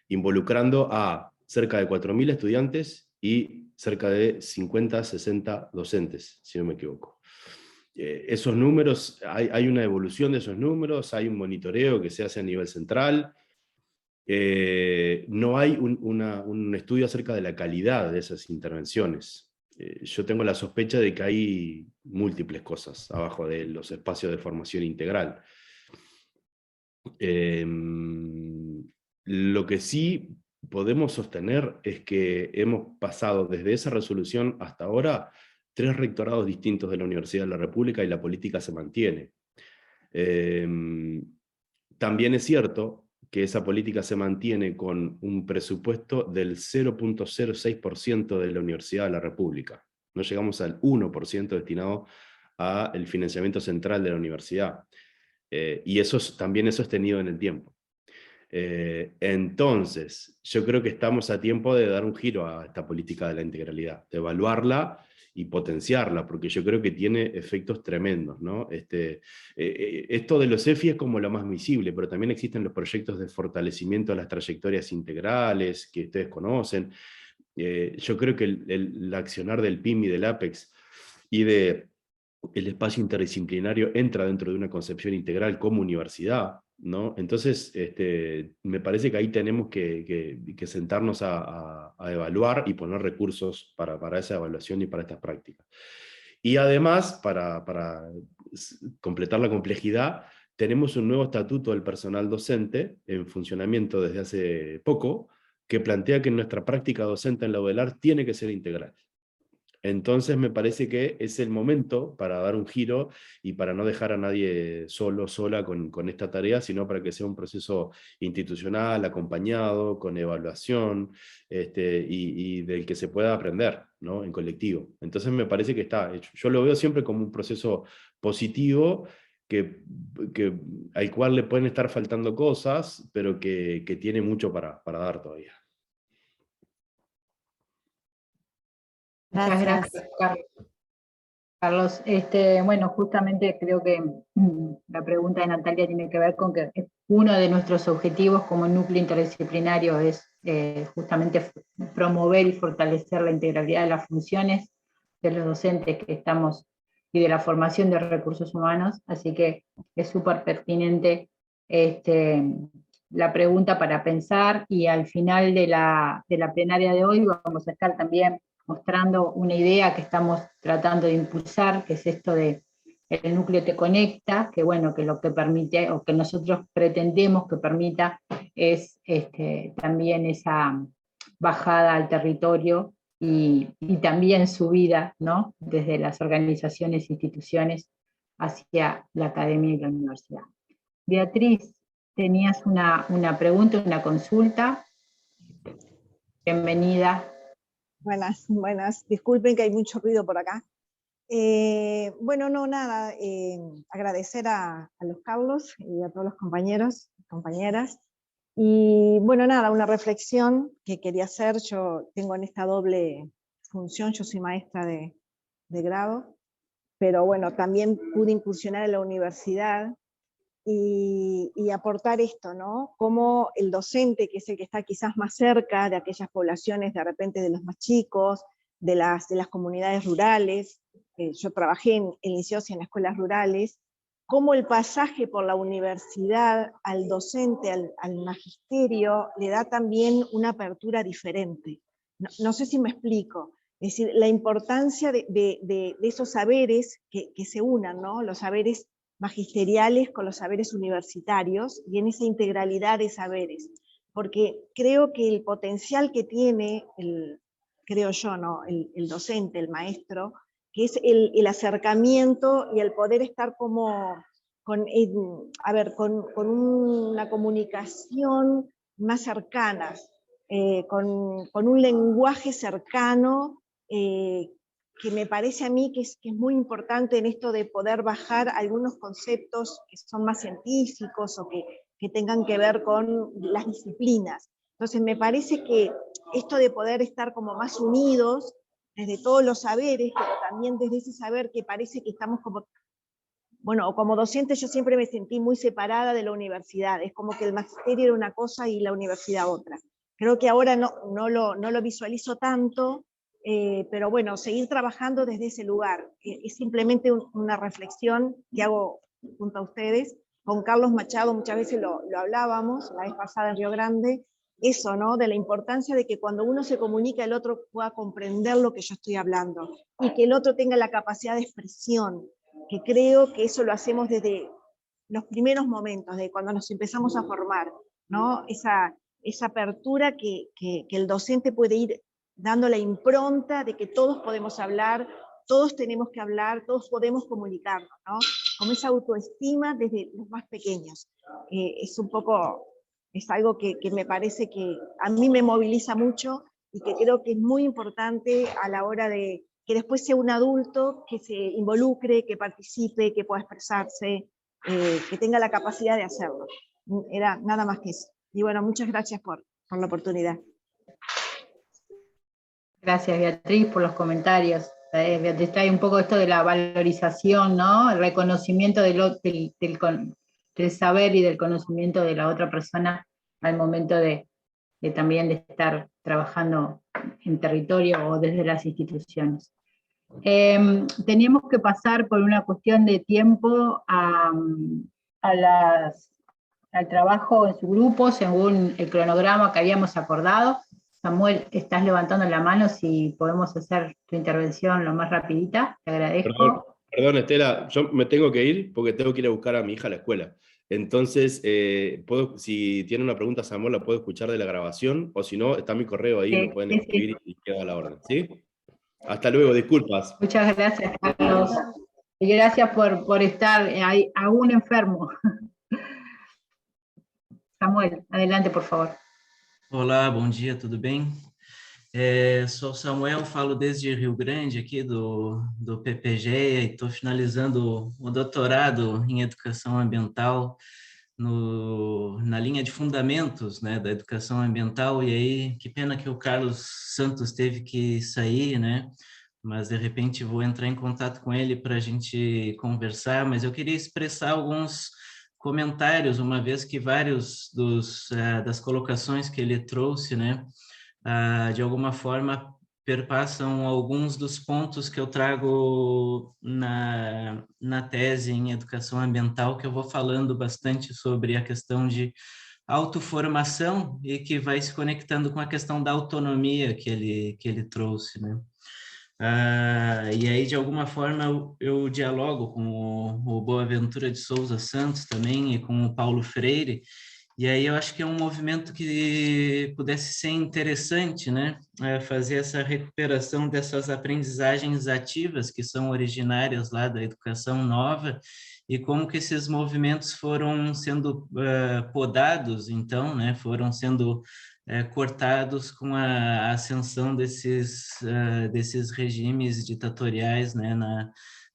involucrando a cerca de 4.000 estudiantes y cerca de 50, 60 docentes, si no me equivoco. Esos números, hay una evolución de esos números, hay un monitoreo que se hace a nivel central. No hay un estudio acerca de la calidad de esas intervenciones. Yo tengo la sospecha de que hay múltiples cosas abajo de los espacios de formación integral. Lo que sí podemos sostener es que hemos pasado desde esa resolución hasta ahora 3 rectorados distintos de la Universidad de la República y la política se mantiene. También es cierto que esa política se mantiene con un presupuesto del 0.06% de la Universidad de la República. No llegamos al 1% destinado al financiamiento central de la universidad. Y eso también es sostenido en el tiempo. Entonces, yo creo que estamos a tiempo de dar un giro a esta política de la integralidad, de evaluarla y potenciarla, porque yo creo que tiene efectos tremendos, ¿no? Esto de los EFI es como lo más visible, pero también existen los proyectos de fortalecimiento de las trayectorias integrales, que ustedes conocen. Yo creo que el accionar del PIM y del APEX y el espacio interdisciplinario entra dentro de una concepción integral como universidad, ¿no? Entonces, me parece que ahí tenemos que sentarnos a evaluar y poner recursos para esa evaluación y para estas prácticas. Y además, para completar la complejidad, tenemos un nuevo estatuto del personal docente en funcionamiento desde hace poco, que plantea que nuestra práctica docente en la UDELAR tiene que ser integral. Entonces me parece que es el momento para dar un giro y para no dejar a nadie sola con esta tarea, sino para que sea un proceso institucional, acompañado, con evaluación, y del que se pueda aprender, ¿no? En colectivo. Entonces me parece que está hecho. Yo lo veo siempre como un proceso positivo, al cual le pueden estar faltando cosas, pero que tiene mucho para dar todavía. Muchas gracias, Carlos. Bueno, justamente creo que la pregunta de Natalia tiene que ver con que uno de nuestros objetivos como núcleo interdisciplinario es justamente promover y fortalecer la integralidad de las funciones de los docentes que estamos y de la formación de recursos humanos, así que es súper pertinente la pregunta para pensar, y al final de la plenaria de hoy vamos a estar también mostrando una idea que estamos tratando de impulsar, que es esto de el núcleo te conecta, que bueno, que lo que permite, o que nosotros pretendemos que permita, es también esa bajada al territorio y también subida, ¿no? Desde las organizaciones e instituciones hacia la academia y la universidad. Beatriz, tenías una pregunta, una consulta. Bienvenida. Buenas. Disculpen que hay mucho ruido por acá. Bueno, no, nada, agradecer a los Carlos y a todos los compañeros y compañeras. Y bueno, nada, una reflexión que quería hacer. Yo tengo en esta doble función, yo soy maestra de grado, pero bueno, también pude incursionar en la universidad y aportar esto, ¿no? Como el docente, que es el que está quizás más cerca de aquellas poblaciones, de repente de los más chicos, de las comunidades rurales, yo trabajé en liceos y en escuelas rurales, cómo el pasaje por la universidad al docente, al magisterio, le da también una apertura diferente. No sé si me explico. Es decir, la importancia de esos saberes que se unan, ¿no? Los saberes magisteriales con los saberes universitarios y en esa integralidad de saberes. Porque creo que el potencial que tiene, creo yo, ¿no? el docente, el maestro, que es el acercamiento y el poder estar como con una comunicación más cercana, con un lenguaje cercano, que me parece a mí que es muy importante en esto de poder bajar algunos conceptos que son más científicos o que tengan que ver con las disciplinas. Entonces me parece que esto de poder estar como más unidos desde todos los saberes, pero también desde ese saber que parece que estamos como, bueno, como docente yo siempre me sentí muy separada de la universidad, es como que el magisterio era una cosa y la universidad otra. Creo que ahora no lo visualizo tanto, pero bueno, seguir trabajando desde ese lugar. Es simplemente una reflexión que hago junto a ustedes. Con Carlos Machado muchas veces lo hablábamos, la vez pasada en Río Grande, eso, ¿no? De la importancia de que cuando uno se comunica, el otro pueda comprender lo que yo estoy hablando, y que el otro tenga la capacidad de expresión, que creo que eso lo hacemos desde los primeros momentos, de cuando nos empezamos a formar, ¿no? Esa apertura que el docente puede ir dando la impronta de que todos podemos hablar, todos tenemos que hablar, todos podemos comunicarnos, ¿no? Como esa autoestima desde los más pequeños. Es un poco, es algo que me parece que a mí me moviliza mucho y que creo que es muy importante a la hora de que después sea un adulto que se involucre, que participe, que pueda expresarse, que tenga la capacidad de hacerlo. Era nada más que eso. Y bueno, muchas gracias por la oportunidad. Gracias, Beatriz, por los comentarios. Beatriz trae un poco esto de la valorización, ¿no? El reconocimiento del saber y del conocimiento de la otra persona al momento de también de estar trabajando en territorio o desde las instituciones. Teníamos que pasar por una cuestión de tiempo al trabajo en su grupo, según el cronograma que habíamos acordado. Samuel, estás levantando la mano, si podemos hacer tu intervención lo más rapidita, te agradezco. Perdón, Estela, yo me tengo que ir porque tengo que ir a buscar a mi hija a la escuela. Entonces, si tiene una pregunta, Samuel, la puedo escuchar de la grabación, o si no, está mi correo ahí, me pueden escribir y queda la orden, ¿sí? Hasta luego, disculpas. Muchas gracias, Carlos. Y gracias por estar ahí, aún enfermo. Samuel, adelante, por favor. Olá, bom dia, tudo bem? Sou Samuel, falo desde Rio Grande, aqui do PPG, e estou finalizando o doutorado em Educação Ambiental na linha de fundamentos, né, da educação ambiental, e aí, que pena que o Carlos Santos teve que sair, né? Mas de repente vou entrar em contato com ele para a gente conversar, mas eu queria expressar alguns comentários, uma vez que vários das colocações que ele trouxe, né, de alguma forma perpassam alguns dos pontos que eu trago na tese em educação ambiental, que eu vou falando bastante sobre a questão de autoformação e que vai se conectando com a questão da autonomia que ele trouxe, né? E aí, de alguma forma, eu dialogo com o Boaventura de Souza Santos também e com o Paulo Freire, e aí eu acho que é um movimento que pudesse ser interessante, né? Fazer essa recuperação dessas aprendizagens ativas que são originárias lá da educação nova, e como que esses movimentos foram sendo podados, então, né? Foram sendo cortados com a ascensão desses regimes ditatoriais, né,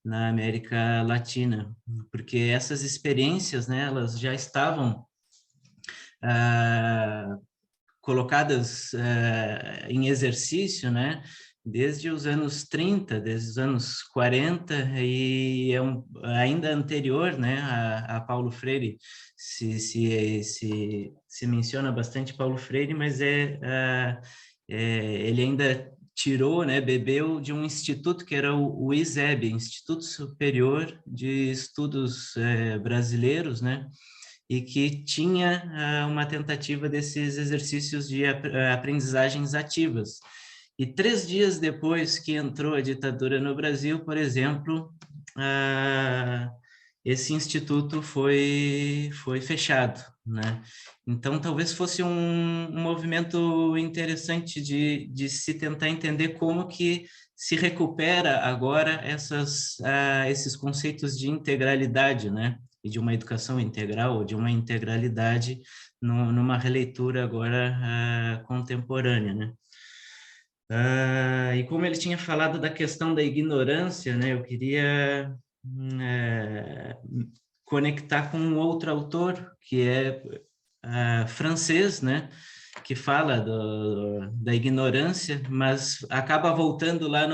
na América Latina, porque essas experiências, né, elas já estavam colocadas em exercício, né, desde os anos 30, desde os anos 40, e ainda anterior, né, a Paulo Freire. Se menciona bastante Paulo Freire, mas ele ainda tirou, né, bebeu de um instituto que era o ISEB, Instituto Superior de Estudos Brasileiros, né, e que tinha uma tentativa desses exercícios de aprendizagens ativas. E 3 dias depois que entrou a ditadura no Brasil, por exemplo, esse instituto foi fechado, né? Então, talvez fosse um movimento interessante de se tentar entender como que se recupera agora esses conceitos de integralidade, né? E de uma educação integral, ou de uma integralidade numa releitura agora contemporânea, né? E como ele tinha falado da questão da ignorância, né? Eu queria conectar com um outro autor, que é francês, né? Que fala da ignorância, mas acaba voltando lá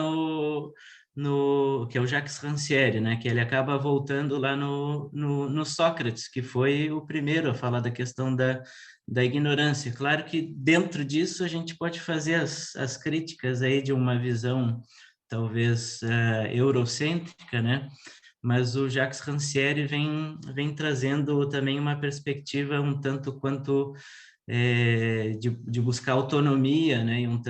que é o Jacques Rancière, né? Que ele acaba voltando lá no Sócrates, que foi o primeiro a falar da questão da da ignorância. Claro que dentro disso a gente pode fazer as críticas aí de uma visão talvez eurocêntrica, né? Mas o Jacques Rancière vem trazendo também uma perspectiva um tanto quanto de buscar autonomia, né? E um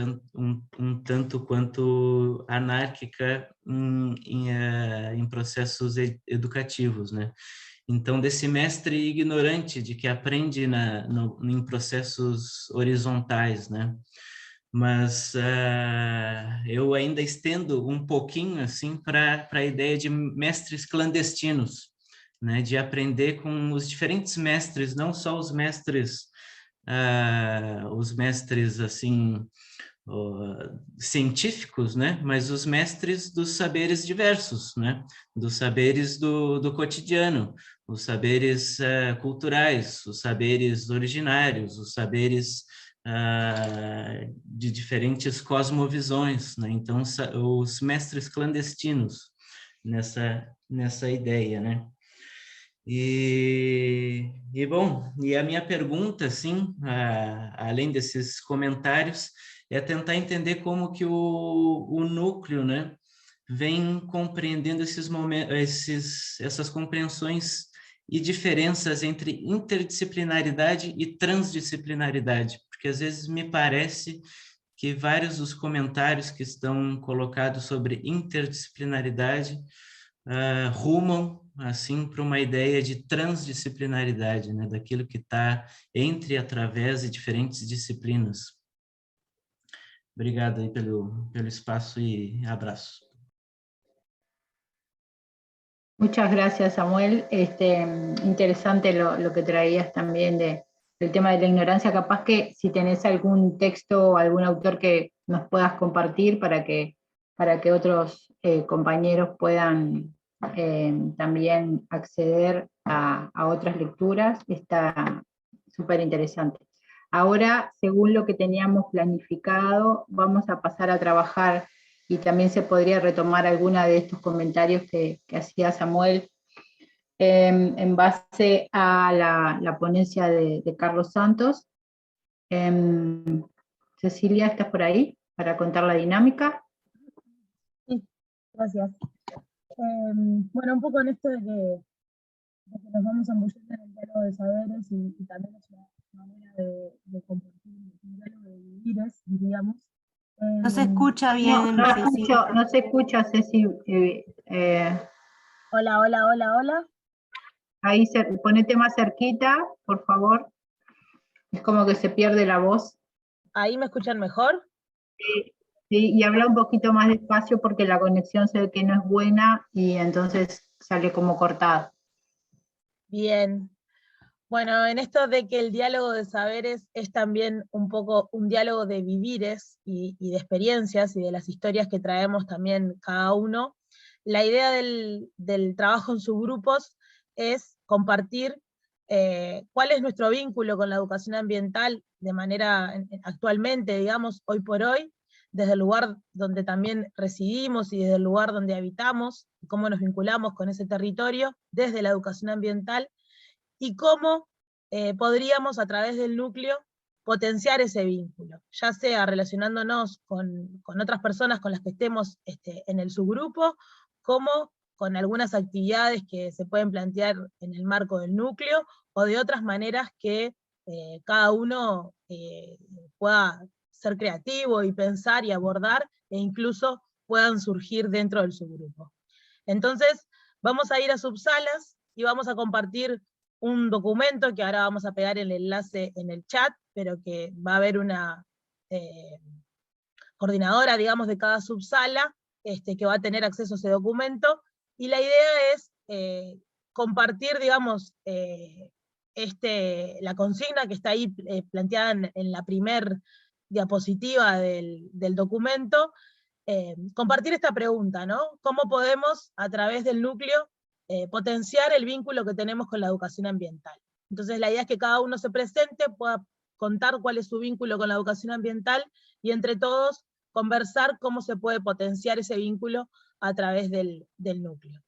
tanto quanto anárquica em processos educativos, né? Então, desse mestre ignorante, de que aprende em processos horizontais, né? Mas eu ainda estendo um pouquinho assim para a ideia de mestres clandestinos, né? De aprender com os diferentes mestres, não só os mestres assim científicos, né? Mas os mestres dos saberes diversos, né? Dos saberes do cotidiano, os saberes culturais, os saberes originários, os saberes de diferentes cosmovisões, né? Então, os mestres clandestinos nessa ideia, né? Bom, e a minha pergunta, assim, além desses comentários, é tentar entender como que o núcleo, né, vem compreendendo esses momentos, essas compreensões e diferenças entre interdisciplinaridade e transdisciplinaridade, porque às vezes me parece que vários dos comentários que estão colocados sobre interdisciplinaridade rumam assim para uma ideia de transdisciplinaridade, né, daquilo que está entre e através de diferentes disciplinas. Obrigado aí pelo espaço y abrazo. Muchas gracias, Samuel. Interesante lo que traías también del tema de la ignorancia. Capaz que si tenés algún texto o algún autor que nos puedas compartir para que otros compañeros puedan también acceder a otras lecturas, está súper interesante. Ahora, según lo que teníamos planificado, vamos a pasar a trabajar, y también se podría retomar alguna de estos comentarios que hacía Samuel en base a la ponencia de Carlos Santos. Cecilia, ¿estás por ahí para contar la dinámica? Sí, gracias. Bueno, un poco en esto de que nos vamos embulliendo en el diálogo de saberes y también es una manera de compartir un diálogo de vivires, diríamos. No se escucha bien, Ceci. No se escucha, Ceci. Hola, hola, hola, hola. Ahí ponete más cerquita, por favor. Es como que se pierde la voz. ¿Ahí me escuchan mejor? Sí, y habla un poquito más despacio porque la conexión se ve que no es buena y entonces sale como cortado. Bien. Bueno, en esto de que el diálogo de saberes es también un poco un diálogo de vivires y de experiencias y de las historias que traemos también cada uno, la idea del trabajo en subgrupos es compartir cuál es nuestro vínculo con la educación ambiental de manera actualmente, digamos, hoy por hoy, desde el lugar donde también residimos y desde el lugar donde habitamos, cómo nos vinculamos con ese territorio desde la educación ambiental, y cómo podríamos a través del núcleo potenciar ese vínculo, ya sea relacionándonos con otras personas con las que estemos en el subgrupo, como con algunas actividades que se pueden plantear en el marco del núcleo, o de otras maneras que cada uno pueda ser creativo y pensar y abordar, e incluso puedan surgir dentro del subgrupo. Entonces, vamos a ir a subsalas y vamos a compartir un documento que ahora vamos a pegar el enlace en el chat, pero que va a haber una coordinadora, digamos, de cada subsala, que va a tener acceso a ese documento, y la idea es compartir, digamos, la consigna que está ahí planteada en la primer diapositiva del documento, compartir esta pregunta, ¿no? ¿Cómo podemos, a través del núcleo, potenciar el vínculo que tenemos con la educación ambiental? Entonces la idea es que cada uno se presente, pueda contar cuál es su vínculo con la educación ambiental, y entre todos conversar cómo se puede potenciar ese vínculo a través del núcleo.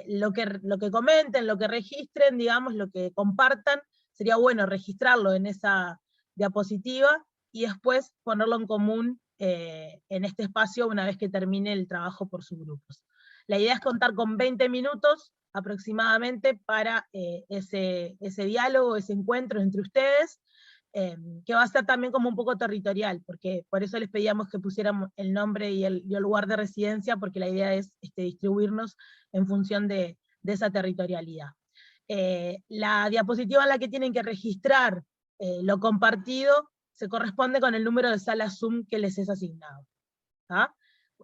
Lo que comenten, lo que registren, digamos, lo que compartan, sería bueno registrarlo en esa diapositiva y después ponerlo en común en este espacio una vez que termine el trabajo por subgrupos. La idea es contar con 20 minutos aproximadamente para ese diálogo, ese encuentro entre ustedes, que va a ser también como un poco territorial, porque por eso les pedíamos que pusiéramos el nombre y el lugar de residencia, porque la idea es distribuirnos en función de esa territorialidad. La diapositiva en la que tienen que registrar lo compartido se corresponde con el número de sala Zoom que les es asignado. ¿Ah?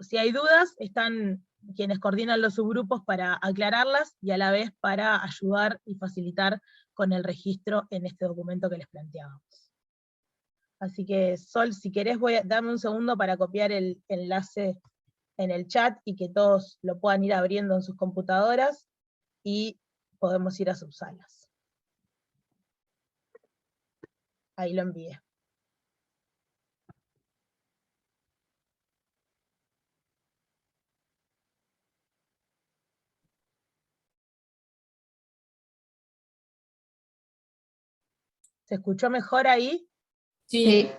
Si hay dudas, están quienes coordinan los subgrupos para aclararlas y a la vez para ayudar y facilitar con el registro en este documento que les planteábamos. Así que, Sol, si querés, dame un segundo para copiar el enlace en el chat y que todos lo puedan ir abriendo en sus computadoras y podemos ir a subsalas. Ahí lo envié. ¿Se escuchó mejor ahí? Sí.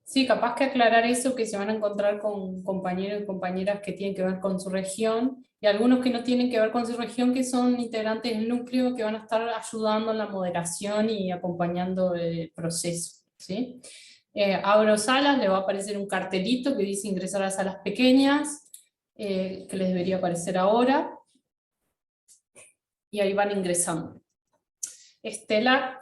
Sí, capaz que aclarar eso, que se van a encontrar con compañeros y compañeras que tienen que ver con su región, y algunos que no tienen que ver con su región, que son integrantes del núcleo, que van a estar ayudando en la moderación y acompañando el proceso, ¿sí? Abro salas, le va a aparecer un cartelito que dice ingresar a salas pequeñas, que les debería aparecer ahora, y ahí van ingresando. Estela,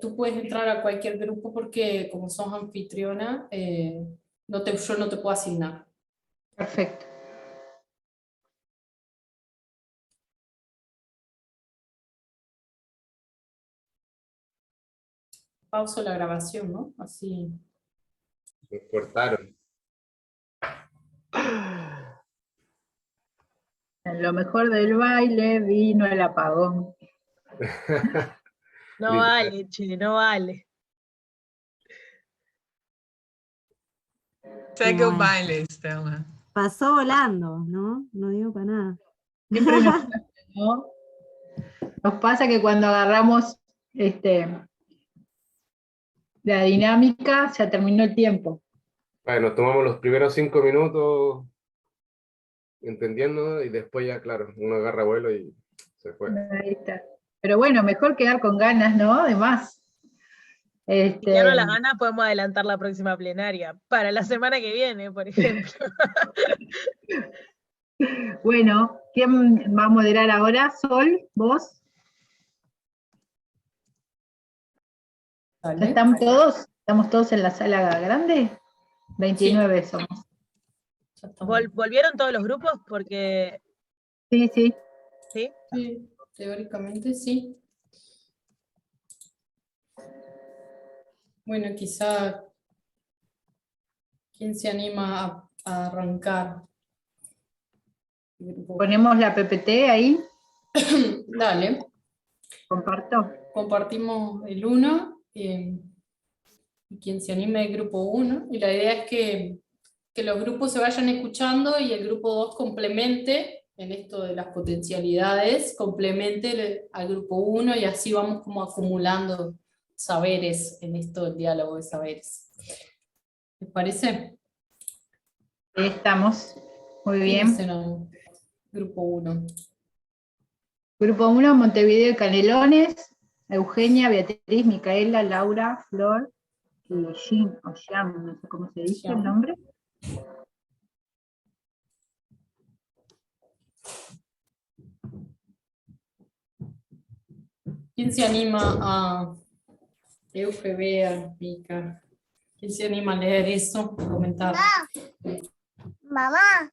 tú puedes entrar a cualquier grupo porque como sos anfitriona, yo no te puedo asignar. Perfecto. Pauso la grabación, ¿no? Así. Me cortaron. En lo mejor del baile vino el apagón. No vale, che, no vale. Segue o baile, Estela. Pasó volando, ¿no? No digo para nada. Siempre nos pasa, ¿no? Nos pasa que cuando agarramos la dinámica, ya terminó el tiempo. Bueno, tomamos los primeros 5 minutos entendiendo y después ya, claro, uno agarra vuelo y se fue. Ahí está. Pero bueno, mejor quedar con ganas, ¿no? Además. Si ya no las ganas, podemos adelantar la próxima plenaria, para la semana que viene, por ejemplo. Bueno, ¿quién va a moderar ahora? Sol, vos. ¿Vale? ¿Estamos todos en la sala grande? 29 somos. ¿Volvieron todos los grupos? Porque... Sí. ¿Sí? Sí, teóricamente sí. Bueno, quizá, ¿quién se anima a arrancar? Ponemos la PPT ahí. Dale. Comparto. Compartimos el 1, y quien se anime el grupo 1, y la idea es que los grupos se vayan escuchando y el grupo 2 complemente, en esto de las potencialidades, complemente al grupo 1 y así vamos como acumulando saberes en esto del diálogo de saberes. ¿Les parece? Estamos. Muy bien. ¿Quiénes serán? Grupo 1. Grupo 1, Montevideo y Canelones, Eugenia, Beatriz, Micaela, Laura, Flor y Jean, o Jean, no sé cómo se dice el nombre. ¿Quién se anima a Eugenia, Mica? ¿Quién se anima a leer eso? Comentar. Mamá.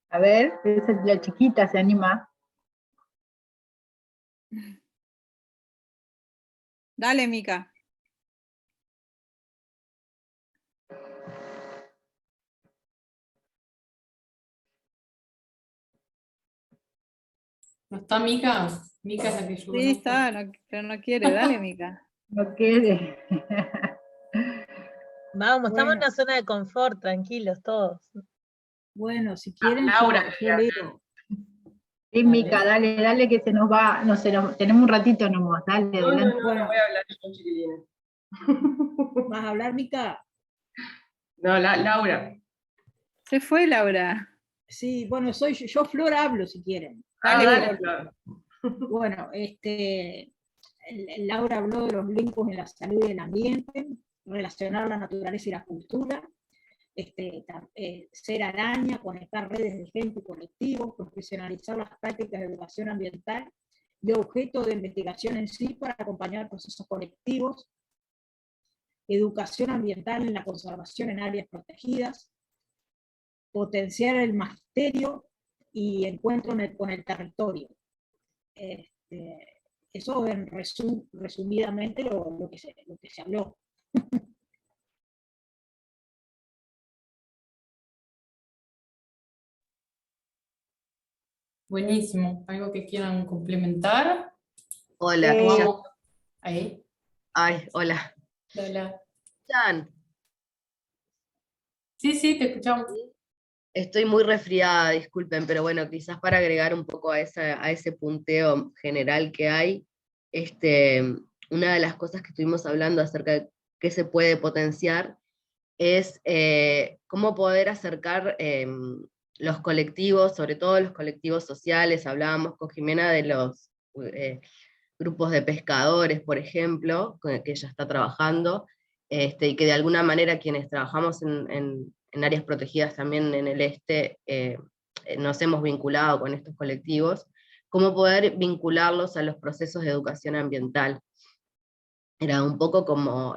A ver, la chiquita se anima. Dale, Mica. ¿No está Mica? Mica es la que yo Sí, conozco. está, pero no quiere. Dale, Mica. No quiere. Vamos, estamos en una zona de confort, tranquilos todos. Bueno, si quieren, Laura, yo leo. Sí, Mica, dale que se nos va, tenemos un ratito nomás, dale, No, adelante. no voy a hablar yo, chiquilines. ¿Vas a hablar, Mica? No, Laura. Se fue Laura. Sí, bueno, yo Flor hablo si quieren. Dale, Flor. Bueno, Laura habló de los vínculos en la salud y el ambiente, relacionar la naturaleza y la cultura, ser araña, conectar redes de gente y colectivos, profesionalizar las prácticas de educación ambiental y objeto de investigación en sí para acompañar procesos colectivos, educación ambiental en la conservación en áreas protegidas, potenciar el magisterio y encuentro con el territorio. Eso en resumidamente lo que se habló. Buenísimo. ¿Algo que quieran complementar? Hola. Vamos. Ahí. Ay, hola. Hola. ¿Escuchan? Sí, te escuchamos. Estoy muy resfriada, disculpen, pero bueno, quizás para agregar un poco a ese punteo general que hay, una de las cosas que estuvimos hablando acerca de qué se puede potenciar es cómo poder acercar los colectivos, sobre todo los colectivos sociales. Hablábamos con Jimena de los grupos de pescadores, por ejemplo, con el que ella está trabajando, y que de alguna manera quienes trabajamos en áreas protegidas también en el este, nos hemos vinculado con estos colectivos, cómo poder vincularlos a los procesos de educación ambiental. Era un poco como,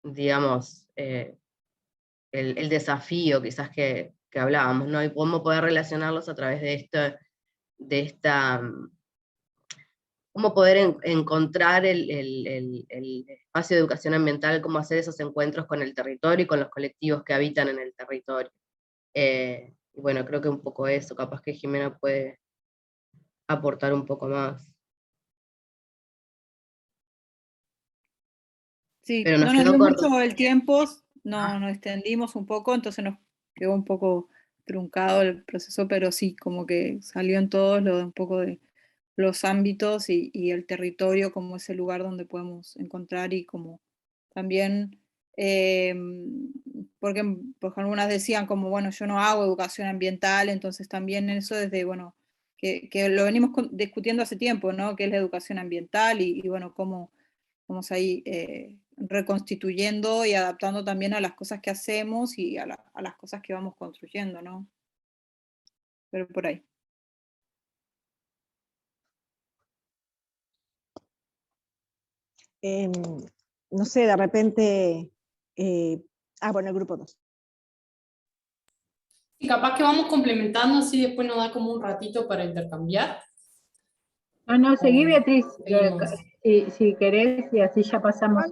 digamos, el desafío quizás que hablábamos, ¿no? Y cómo poder relacionarlos a través de esta cómo poder encontrar el espacio de educación ambiental, cómo hacer esos encuentros con el territorio y con los colectivos que habitan en el territorio. Y bueno, creo que un poco eso, capaz que Jimena puede aportar un poco más. Sí, pero no nos nos quedó dio corto. mucho el tiempo, nos extendimos un poco, entonces nos quedó un poco truncado el proceso, pero sí, como que salió en todos un poco de los ámbitos y el territorio como ese lugar donde podemos encontrar, y como también, porque algunas decían como, bueno, yo no hago educación ambiental, entonces también eso desde, bueno, que lo venimos discutiendo hace tiempo, ¿no? ¿Qué es la educación ambiental? Y bueno, cómo vamos ahí reconstituyendo y adaptando también a las cosas que hacemos y a las cosas que vamos construyendo, ¿no? Pero por ahí. No sé, de repente... bueno, el grupo 2. Y capaz que vamos complementando, así después nos da como un ratito para intercambiar. No, seguí, Beatriz, si querés, y así ya pasamos.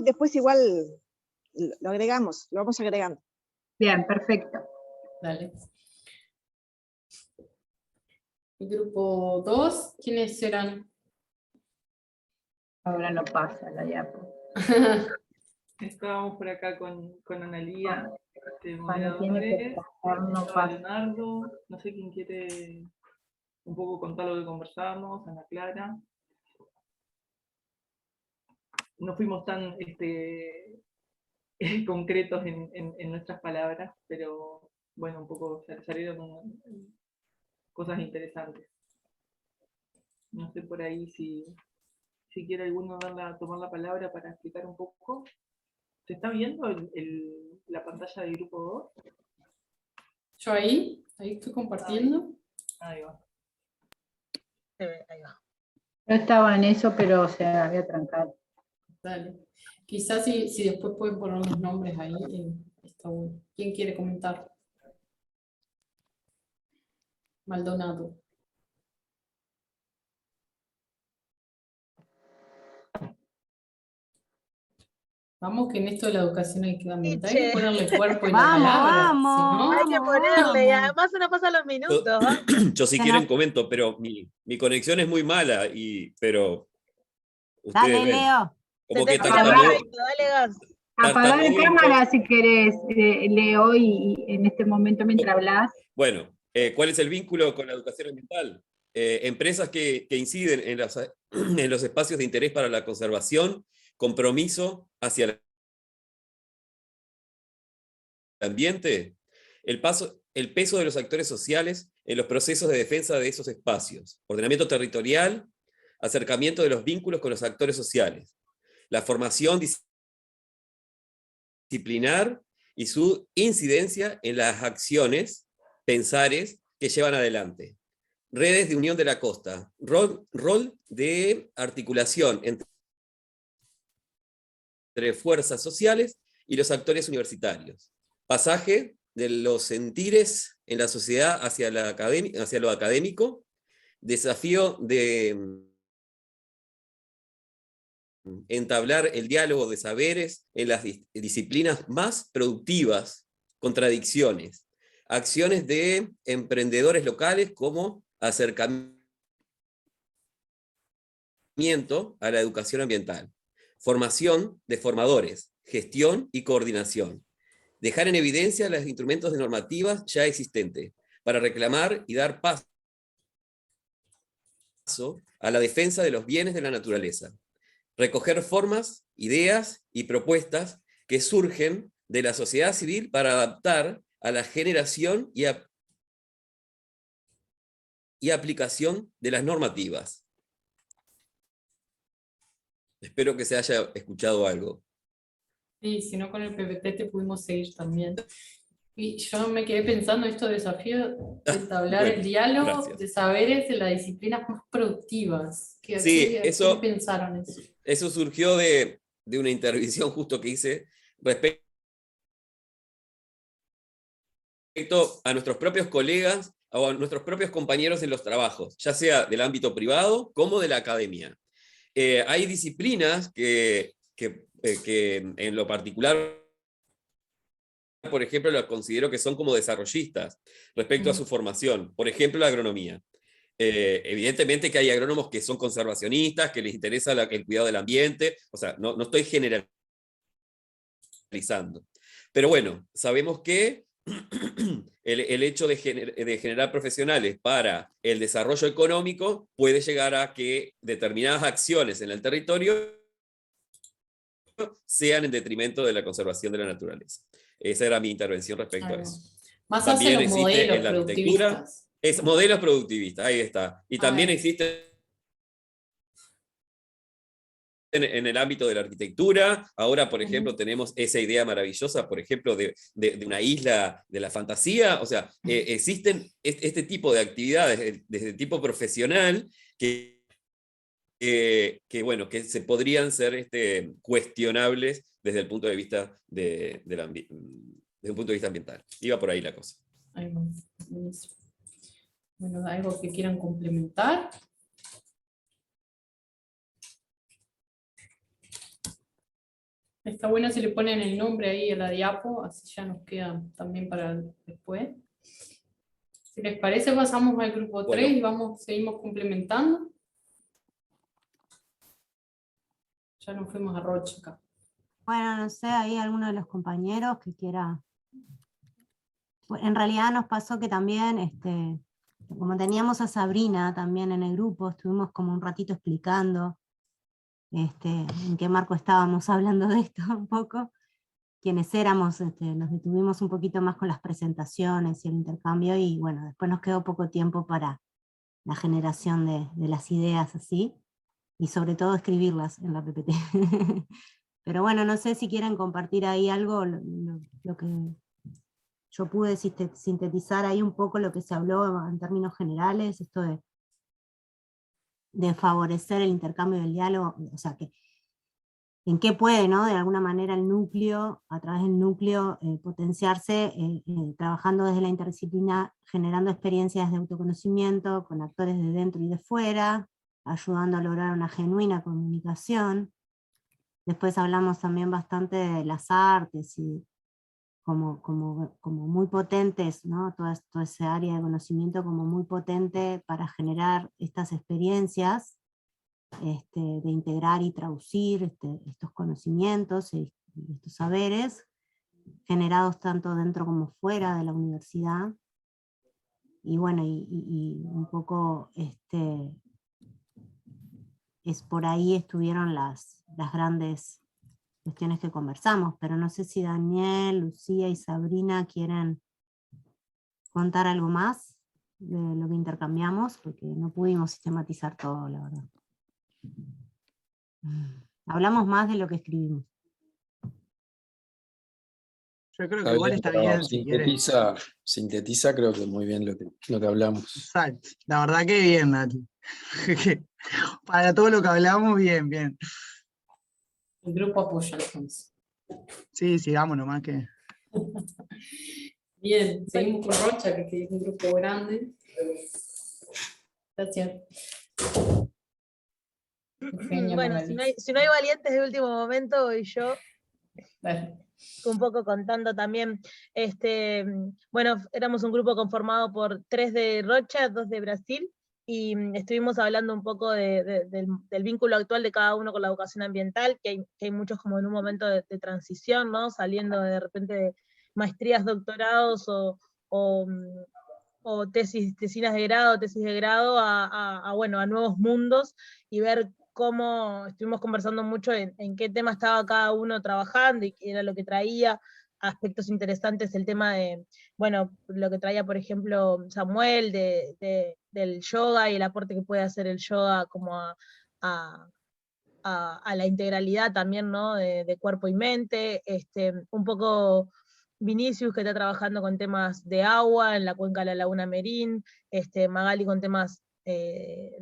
Después igual lo agregamos, lo vamos agregando. Bien, perfecto. Dale. El grupo 2, ¿quiénes serán? Ahora no pasa la diapo. Estábamos por acá con Analía, Cuando tiene que pasar, no pasa. Leonardo, no sé quién quiere un poco contar lo que conversamos, Ana Clara. No fuimos tan concretos en nuestras palabras, pero bueno, un poco salieron cosas interesantes. No sé por ahí si quiere alguno tomar la palabra para explicar un poco. ¿Se está viendo la pantalla del grupo 2? Yo ahí estoy compartiendo. Ahí va. Ahí va. Yo estaba en eso, pero se había trancado. Dale. Quizás si después pueden poner los nombres ahí, está bueno. ¿Quién quiere comentar? Maldonado. Vamos, que en esto de la educación hay que ambiental, hay que ponerle cuerpo y la palabra. Hay que ponerle, y además se nos pasan los minutos. Yo si quieren comento, pero mi conexión es muy mala, pero ustedes Dale, ven. Leo. Como que Apagá la cámara si querés, Leo, y en este momento mientras hablas. Bueno, ¿Cuál es el vínculo con la educación ambiental? Empresas que inciden en los espacios de interés para la conservación, compromiso hacia el ambiente, el peso de los actores sociales en los procesos de defensa de esos espacios, ordenamiento territorial, acercamiento de los vínculos con los actores sociales, la formación disciplinar y su incidencia en las acciones, pensares que llevan adelante. Redes de unión de la costa, rol de articulación entre fuerzas sociales y los actores universitarios. Pasaje de los sentires en la sociedad hacia lo académico, desafío de entablar el diálogo de saberes en las disciplinas más productivas, contradicciones, acciones de emprendedores locales como acercamiento a la educación ambiental, formación de formadores, gestión y coordinación, dejar en evidencia los instrumentos de normativas ya existentes para reclamar y dar paso a la defensa de los bienes de la naturaleza, recoger formas, ideas y propuestas que surgen de la sociedad civil para adaptar a la generación y aplicación de las normativas. Espero que se haya escuchado algo. Sí, si no con el PPT te pudimos seguir también. Y yo me quedé pensando esto desafío de entablar Bueno, el diálogo gracias. de saberes de las disciplinas más productivas. Sí, ¿Qué pensaron eso? Eso surgió de una intervención justo que hice respecto a nuestros propios colegas o a nuestros propios compañeros en los trabajos, ya sea del ámbito privado como de la academia. Hay disciplinas que en lo particular, por ejemplo, las considero que son como desarrollistas respecto a su formación. Por ejemplo, la agronomía. Evidentemente que hay agrónomos que son conservacionistas, que les interesa el cuidado del ambiente, o sea, no estoy generalizando. Pero bueno, sabemos que el hecho de generar profesionales para el desarrollo económico puede llegar a que determinadas acciones en el territorio sean en detrimento de la conservación de la naturaleza. Esa era mi intervención respecto a eso. Más También hacia los existe modelos en la arquitectura, productivistas. modelos productivistas, ahí está. Y también existe en el ámbito de la arquitectura. Ahora, por ejemplo, tenemos esa idea maravillosa, por ejemplo, de una isla de la fantasía. O sea, existen este tipo de actividades desde tipo profesional que se podrían ser cuestionables desde el punto de vista desde un punto de vista ambiental. Iba por ahí la cosa. Bueno, ¿algo que quieran complementar? Está bueno si le ponen el nombre ahí a la diapo, así ya nos queda también para después. Si les parece, pasamos al grupo 3 y seguimos complementando. Ya nos fuimos a Rocha acá. Bueno, no sé, hay alguno de los compañeros que quiera. En realidad nos pasó que también, como teníamos a Sabrina también en el grupo, estuvimos como un ratito explicando en qué marco estábamos hablando de esto un poco, quienes éramos, nos detuvimos un poquito más con las presentaciones y el intercambio, y bueno, después nos quedó poco tiempo para la generación de las ideas así, y sobre todo escribirlas en la PPT. Pero bueno, no sé si quieren compartir ahí algo, lo que yo pude sintetizar ahí un poco lo que se habló en términos generales, esto de favorecer el intercambio del diálogo, o sea, que en qué puede, ¿no? De alguna manera el núcleo, a través del núcleo, potenciarse, trabajando desde la interdisciplina, generando experiencias de autoconocimiento con actores de dentro y de fuera, ayudando a lograr una genuina comunicación. Después hablamos también bastante de las artes y como muy potentes, ¿no? Toda esa área de conocimiento como muy potente para generar estas experiencias, de integrar y traducir estos conocimientos y estos saberes, generados tanto dentro como fuera de la universidad. bueno, y un poco es por ahí estuvieron las grandes cuestiones que conversamos, pero no sé si Daniel, Lucía y Sabrina quieren contar algo más de lo que intercambiamos, porque no pudimos sistematizar todo, la verdad. Hablamos más de lo que escribimos. Yo creo que Está igual bien, está pero bien, si quieren. sintetiza creo que muy bien lo que hablamos. Exacto. La verdad que bien, Nati. Para todo lo que hablamos, bien, bien. El grupo apoya entonces. Sí, sigamos nomás que. Bien, seguimos con Rocha, que es un grupo grande. Gracias. Eugenia, Bueno, Magali. si no hay valientes de último momento, voy yo. Dale. Un poco contando también, bueno, éramos un grupo conformado por 3 de Rocha, 2 de Brasil, y estuvimos hablando un poco del vínculo actual de cada uno con la educación ambiental, que hay muchos como en un momento de transición, ¿no? Saliendo de repente maestrías, doctorados o tesinas de grado, tesis de grado bueno, a nuevos mundos, y ver cómo estuvimos conversando mucho en qué tema estaba cada uno trabajando y qué era lo que traía, aspectos interesantes, el tema de, bueno, lo que traía, por ejemplo, Samuel, del yoga y el aporte que puede hacer el yoga como a la integralidad también, ¿no? De cuerpo y mente, un poco Vinicius, que está trabajando con temas de agua en la cuenca de la Laguna Merín, Magali con temas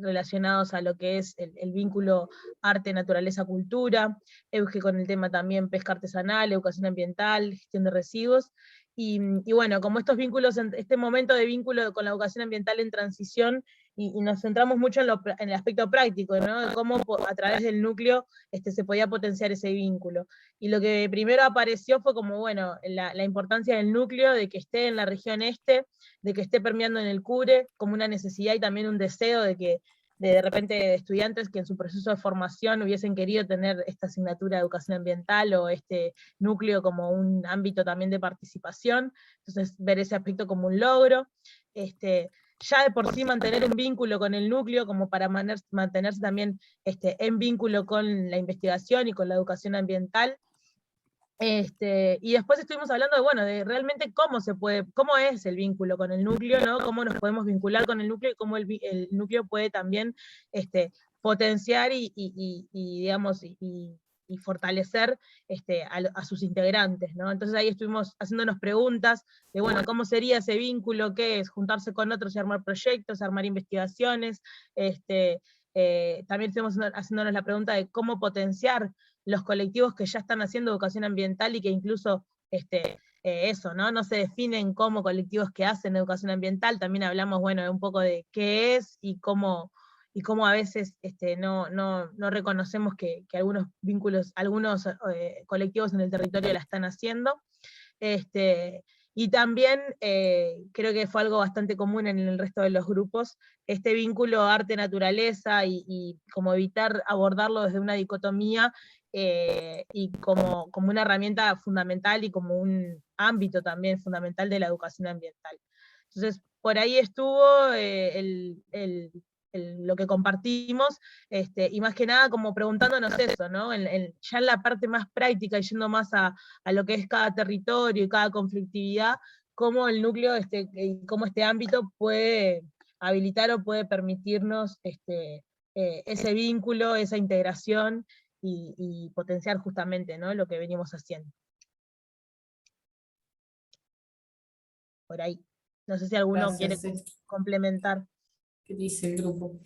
relacionados a lo que es el vínculo arte, naturaleza, cultura, Euge con el tema también pesca artesanal, educación ambiental, gestión de residuos, y bueno, como estos vínculos, este momento de vínculo con la educación ambiental en transición, y nos centramos mucho en el aspecto práctico, ¿no? De cómo a través del núcleo se podía potenciar ese vínculo. Y lo que primero apareció fue como, bueno, la importancia del núcleo, de que esté en la región de que esté permeando en el CURE, como una necesidad y también un deseo de que de repente estudiantes que en su proceso de formación hubiesen querido tener esta asignatura de educación ambiental o este núcleo como un ámbito también de participación, entonces ver ese aspecto como un logro, ya de por sí mantener un vínculo con el núcleo como para mantenerse también en vínculo con la investigación y con la educación ambiental. Y después estuvimos hablando de, bueno, de realmente cómo es el vínculo con el núcleo, ¿no? Cómo nos podemos vincular con el núcleo y cómo el núcleo puede también potenciar digamos, y fortalecer a sus integrantes, ¿no? Entonces ahí estuvimos haciéndonos preguntas de, bueno, ¿cómo sería ese vínculo? ¿Qué es? Juntarse con otros y armar proyectos, armar investigaciones, también estuvimos haciéndonos la pregunta de cómo potenciar los colectivos que ya están haciendo educación ambiental y que incluso eso, ¿no? No se definen como colectivos que hacen educación ambiental, también hablamos, bueno, un poco de qué es y cómo a veces no reconocemos que algunos vínculos, algunos colectivos en el territorio la están haciendo. Y también creo que fue algo bastante común en el resto de los grupos, este vínculo arte-naturaleza y como evitar abordarlo desde una dicotomía y como una herramienta fundamental y como un ámbito también fundamental de la educación ambiental. Entonces, por ahí estuvo lo que compartimos, y más que nada como preguntándonos eso, ¿no? Ya en la parte más práctica y yendo más a lo que es cada territorio y cada conflictividad, cómo el núcleo, cómo este ámbito puede habilitar o puede permitirnos ese vínculo, esa integración y potenciar justamente, ¿no? Lo que venimos haciendo. Por ahí. No sé si alguno quiere complementar. ¿Qué dice el grupo?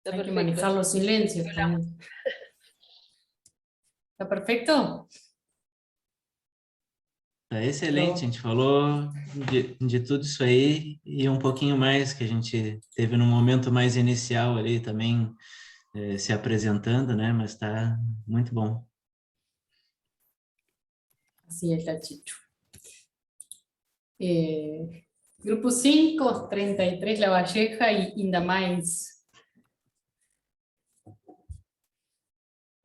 Hay que manejar los silencios también. ¿Está perfecto? Tá excelente, a gente falou de tudo isso aí e um pouquinho mais que a gente teve no momento mais inicial ali também se apresentando, né? Mas está muito bom. Así es, la Chichu. Grupo 5, 33 La Valleja y Indamais.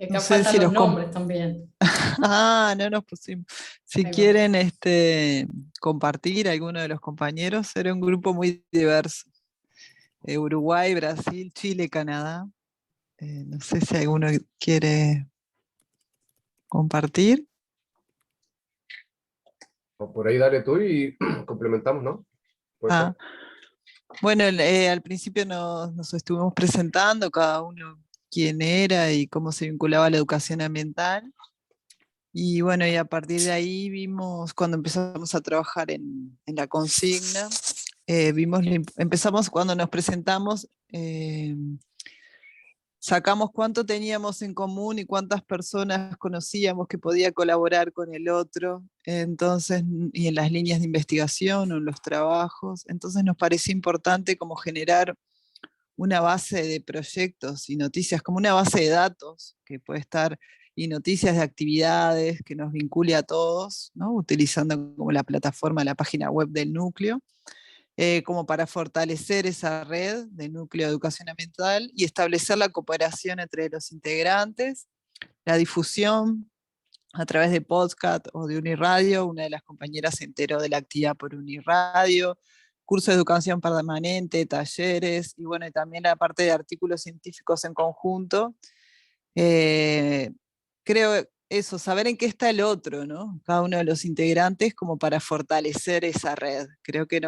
Que No acá sé faltan si los los nombres también. no nos pusimos. Si Ahí va. quieren compartir alguno de los compañeros, era un grupo muy diverso. Uruguay, Brasil, Chile, Canadá. No sé si alguno quiere compartir. O por ahí dale tú y complementamos, ¿no? ¿Puede ser? Bueno, al principio nos estuvimos presentando cada uno quién era y cómo se vinculaba a la educación ambiental. Y bueno, y a partir de ahí vimos, cuando empezamos a trabajar en la consigna, empezamos cuando nos presentamos, sacamos cuánto teníamos en común y cuántas personas conocíamos que podía colaborar con el otro, entonces, y en las líneas de investigación o en los trabajos. Entonces nos pareció importante como generar una base de proyectos y noticias, como una base de datos que puede estar, y noticias de actividades que nos vincule a todos, ¿no? Utilizando como la plataforma, la página web del núcleo, como para fortalecer esa red de núcleo de educación ambiental y establecer la cooperación entre los integrantes, la difusión a través de podcast o de Uniradio. Una de las compañeras se enteró de la actividad por Uniradio, curso de educación permanente, talleres, y bueno, y también la parte de artículos científicos en conjunto. Creo eso, saber en qué está el otro, ¿no? Cada uno de los integrantes, como para fortalecer esa red. Creo que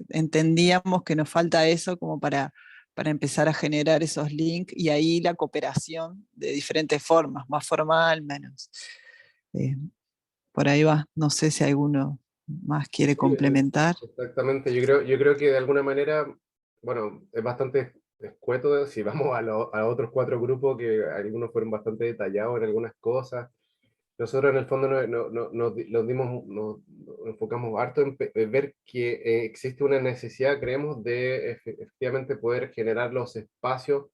entendíamos que nos falta eso como para empezar a generar esos links, y ahí la cooperación de diferentes formas, más formal, menos. Por ahí va, no sé si alguno más quiere Sí, complementar. exactamente, yo creo que de alguna manera, bueno, es bastante escueto si vamos a otros 4 grupos, que algunos fueron bastante detallados en algunas cosas. Nosotros en el fondo nos enfocamos harto en ver que existe una necesidad, creemos, de efectivamente poder generar los espacios,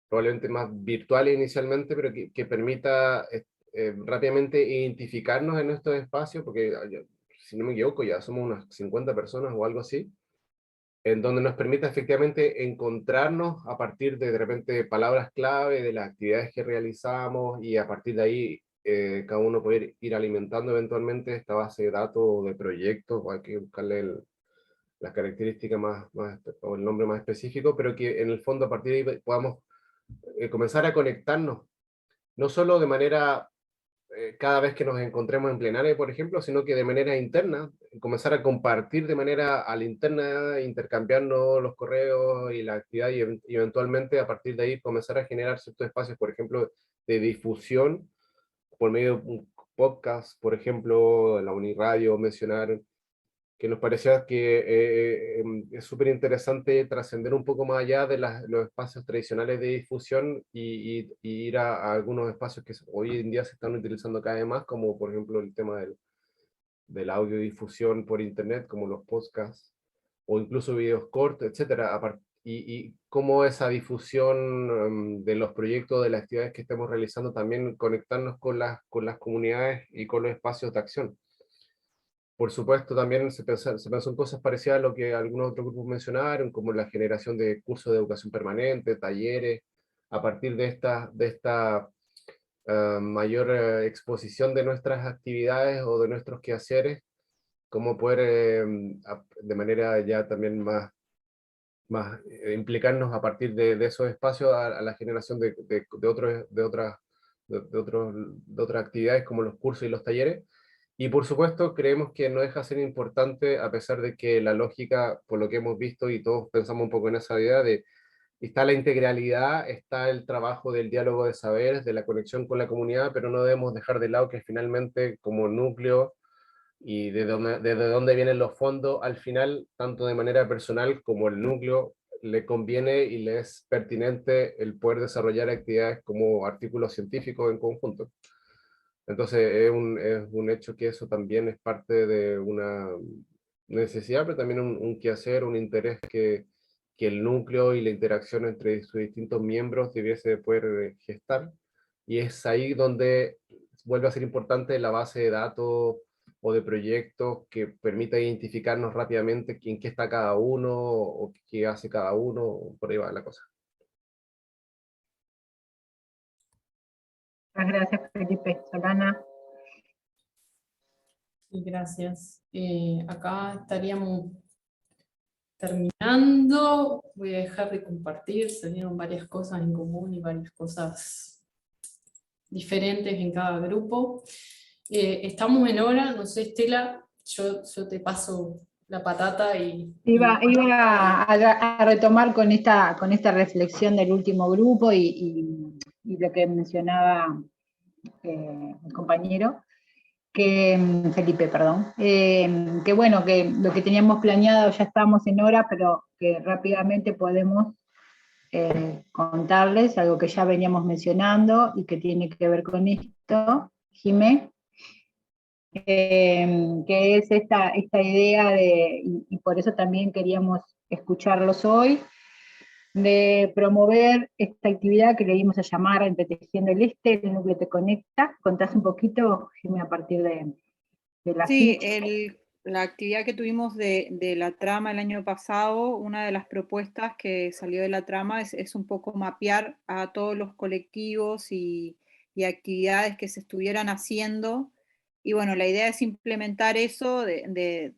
probablemente más virtuales inicialmente, pero que permita rápidamente identificarnos en estos espacios, porque si no me equivoco ya somos unas 50 personas o algo así, en donde nos permita efectivamente encontrarnos a partir de repente palabras clave de las actividades que realizamos, y a partir de ahí cada uno poder ir alimentando eventualmente esta base de datos de proyectos, o hay que buscarle las características o el nombre más específico, pero que en el fondo a partir de ahí podamos comenzar a conectarnos, no solo de manera cada vez que nos encontremos en plenaria, por ejemplo, sino que de manera interna, comenzar a compartir de manera a la interna, intercambiarnos los correos y la actividad, y eventualmente a partir de ahí comenzar a generar ciertos espacios, por ejemplo, de difusión por medio de un podcast, por ejemplo, la Uniradio, mencionar que nos parecía que es súper interesante trascender un poco más allá de los espacios tradicionales de difusión, y ir a algunos espacios que hoy en día se están utilizando cada vez más, como por ejemplo el tema del audiodifusión por internet, como los podcasts, o incluso videos cortos, etcétera, y cómo esa difusión de los proyectos, de las actividades que estemos realizando, también conectarnos con las comunidades y con los espacios de acción. Por supuesto, también se pensó en cosas parecidas a lo que algunos otros grupos mencionaron, como la generación de cursos de educación permanente, talleres, a partir de esta mayor exposición de nuestras actividades o de nuestros quehaceres, cómo poder de manera ya también más implicarnos a partir de esos espacios a la generación de otras actividades como los cursos y los talleres. Y por supuesto, creemos que no deja de ser importante, a pesar de que la lógica, por lo que hemos visto, y todos pensamos un poco en esa idea de, está la integralidad, está el trabajo del diálogo de saberes, de la conexión con la comunidad, pero no debemos dejar de lado que finalmente como núcleo, y desde dónde vienen los fondos, al final, tanto de manera personal como el núcleo, le conviene y le es pertinente el poder desarrollar actividades como artículos científicos en conjunto. Entonces es un hecho que eso también es parte de una necesidad, pero también un quehacer, un interés que el núcleo y la interacción entre sus distintos miembros debiese poder gestar. Y es ahí donde vuelve a ser importante la base de datos o de proyectos que permita identificarnos rápidamente en qué está cada uno o qué hace cada uno, por ahí va la cosa. Muchas gracias, Felipe. Solana. Sí, gracias. Acá estaríamos terminando. Voy a dejar de compartir. Se dieron varias cosas en común y varias cosas diferentes en cada grupo. Estamos en hora, no sé, Estela, yo te paso la patata y... Iba a retomar con esta reflexión del último grupo y lo que mencionaba el compañero, Felipe, perdón, que bueno, que lo que teníamos planeado ya estamos en hora, pero que rápidamente podemos contarles algo que ya veníamos mencionando y que tiene que ver con esto, Jimé, que es esta idea de, y por eso también queríamos escucharlos hoy, de promover esta actividad que le dimos a llamar Entretejiendo el Este, el Núcleo Te Conecta. ¿Contás un poquito, Jimé, a partir de la Sí, ficha? la actividad que tuvimos de la trama el año pasado, una de las propuestas que salió de la trama es un poco mapear a todos los colectivos y actividades que se estuvieran haciendo. Y bueno, la idea es implementar eso, de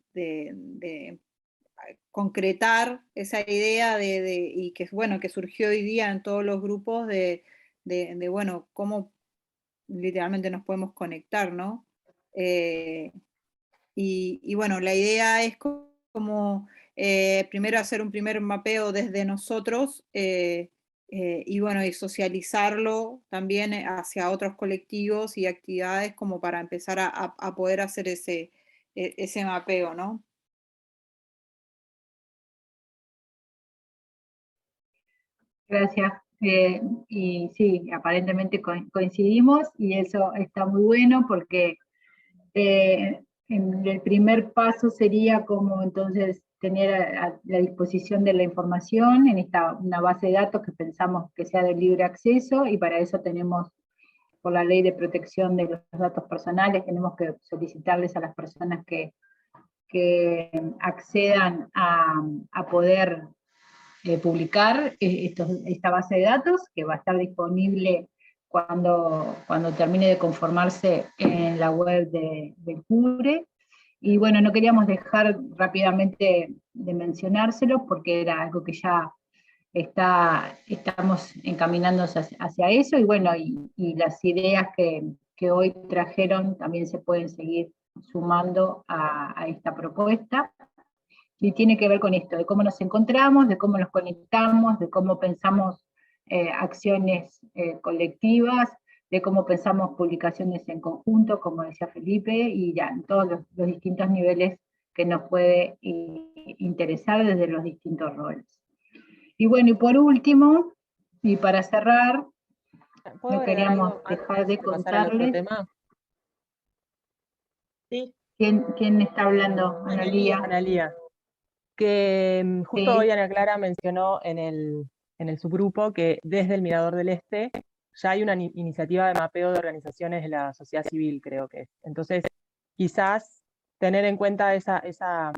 concretar esa idea y que, bueno, que surgió hoy día en todos los grupos bueno, cómo literalmente nos podemos conectar, ¿no? Y bueno, la idea es como primero hacer un primer mapeo desde nosotros y bueno, y socializarlo también hacia otros colectivos y actividades como para empezar a poder hacer ese mapeo, ¿no? Gracias. Y sí, aparentemente coincidimos y eso está muy bueno porque el primer paso sería como entonces tener a la disposición de la información en una base de datos que pensamos que sea de libre acceso, y para eso tenemos, por la ley de protección de los datos personales, tenemos que solicitarles a las personas que accedan a poder publicar esta base de datos, que va a estar disponible cuando termine de conformarse en la web del CUBRE. Y bueno, no queríamos dejar rápidamente de mencionárselo porque era algo que ya estamos encaminándonos hacia eso, y bueno, y las ideas que hoy trajeron también se pueden seguir sumando a esta propuesta. Y tiene que ver con esto, de cómo nos encontramos, de cómo nos conectamos, de cómo pensamos acciones colectivas, de cómo pensamos publicaciones en conjunto, como decía Felipe, y ya en todos los distintos niveles que nos puede interesar desde los distintos roles. Y bueno, y por último, y para cerrar, no queríamos dejar de contarles. Sí. ¿Quién está hablando? Analía. Analía. Que justo Sí. hoy Ana Clara mencionó en el subgrupo que desde el Mirador del Este ya hay una iniciativa de mapeo de organizaciones de la sociedad civil, creo que es. Entonces, quizás tener en cuenta esa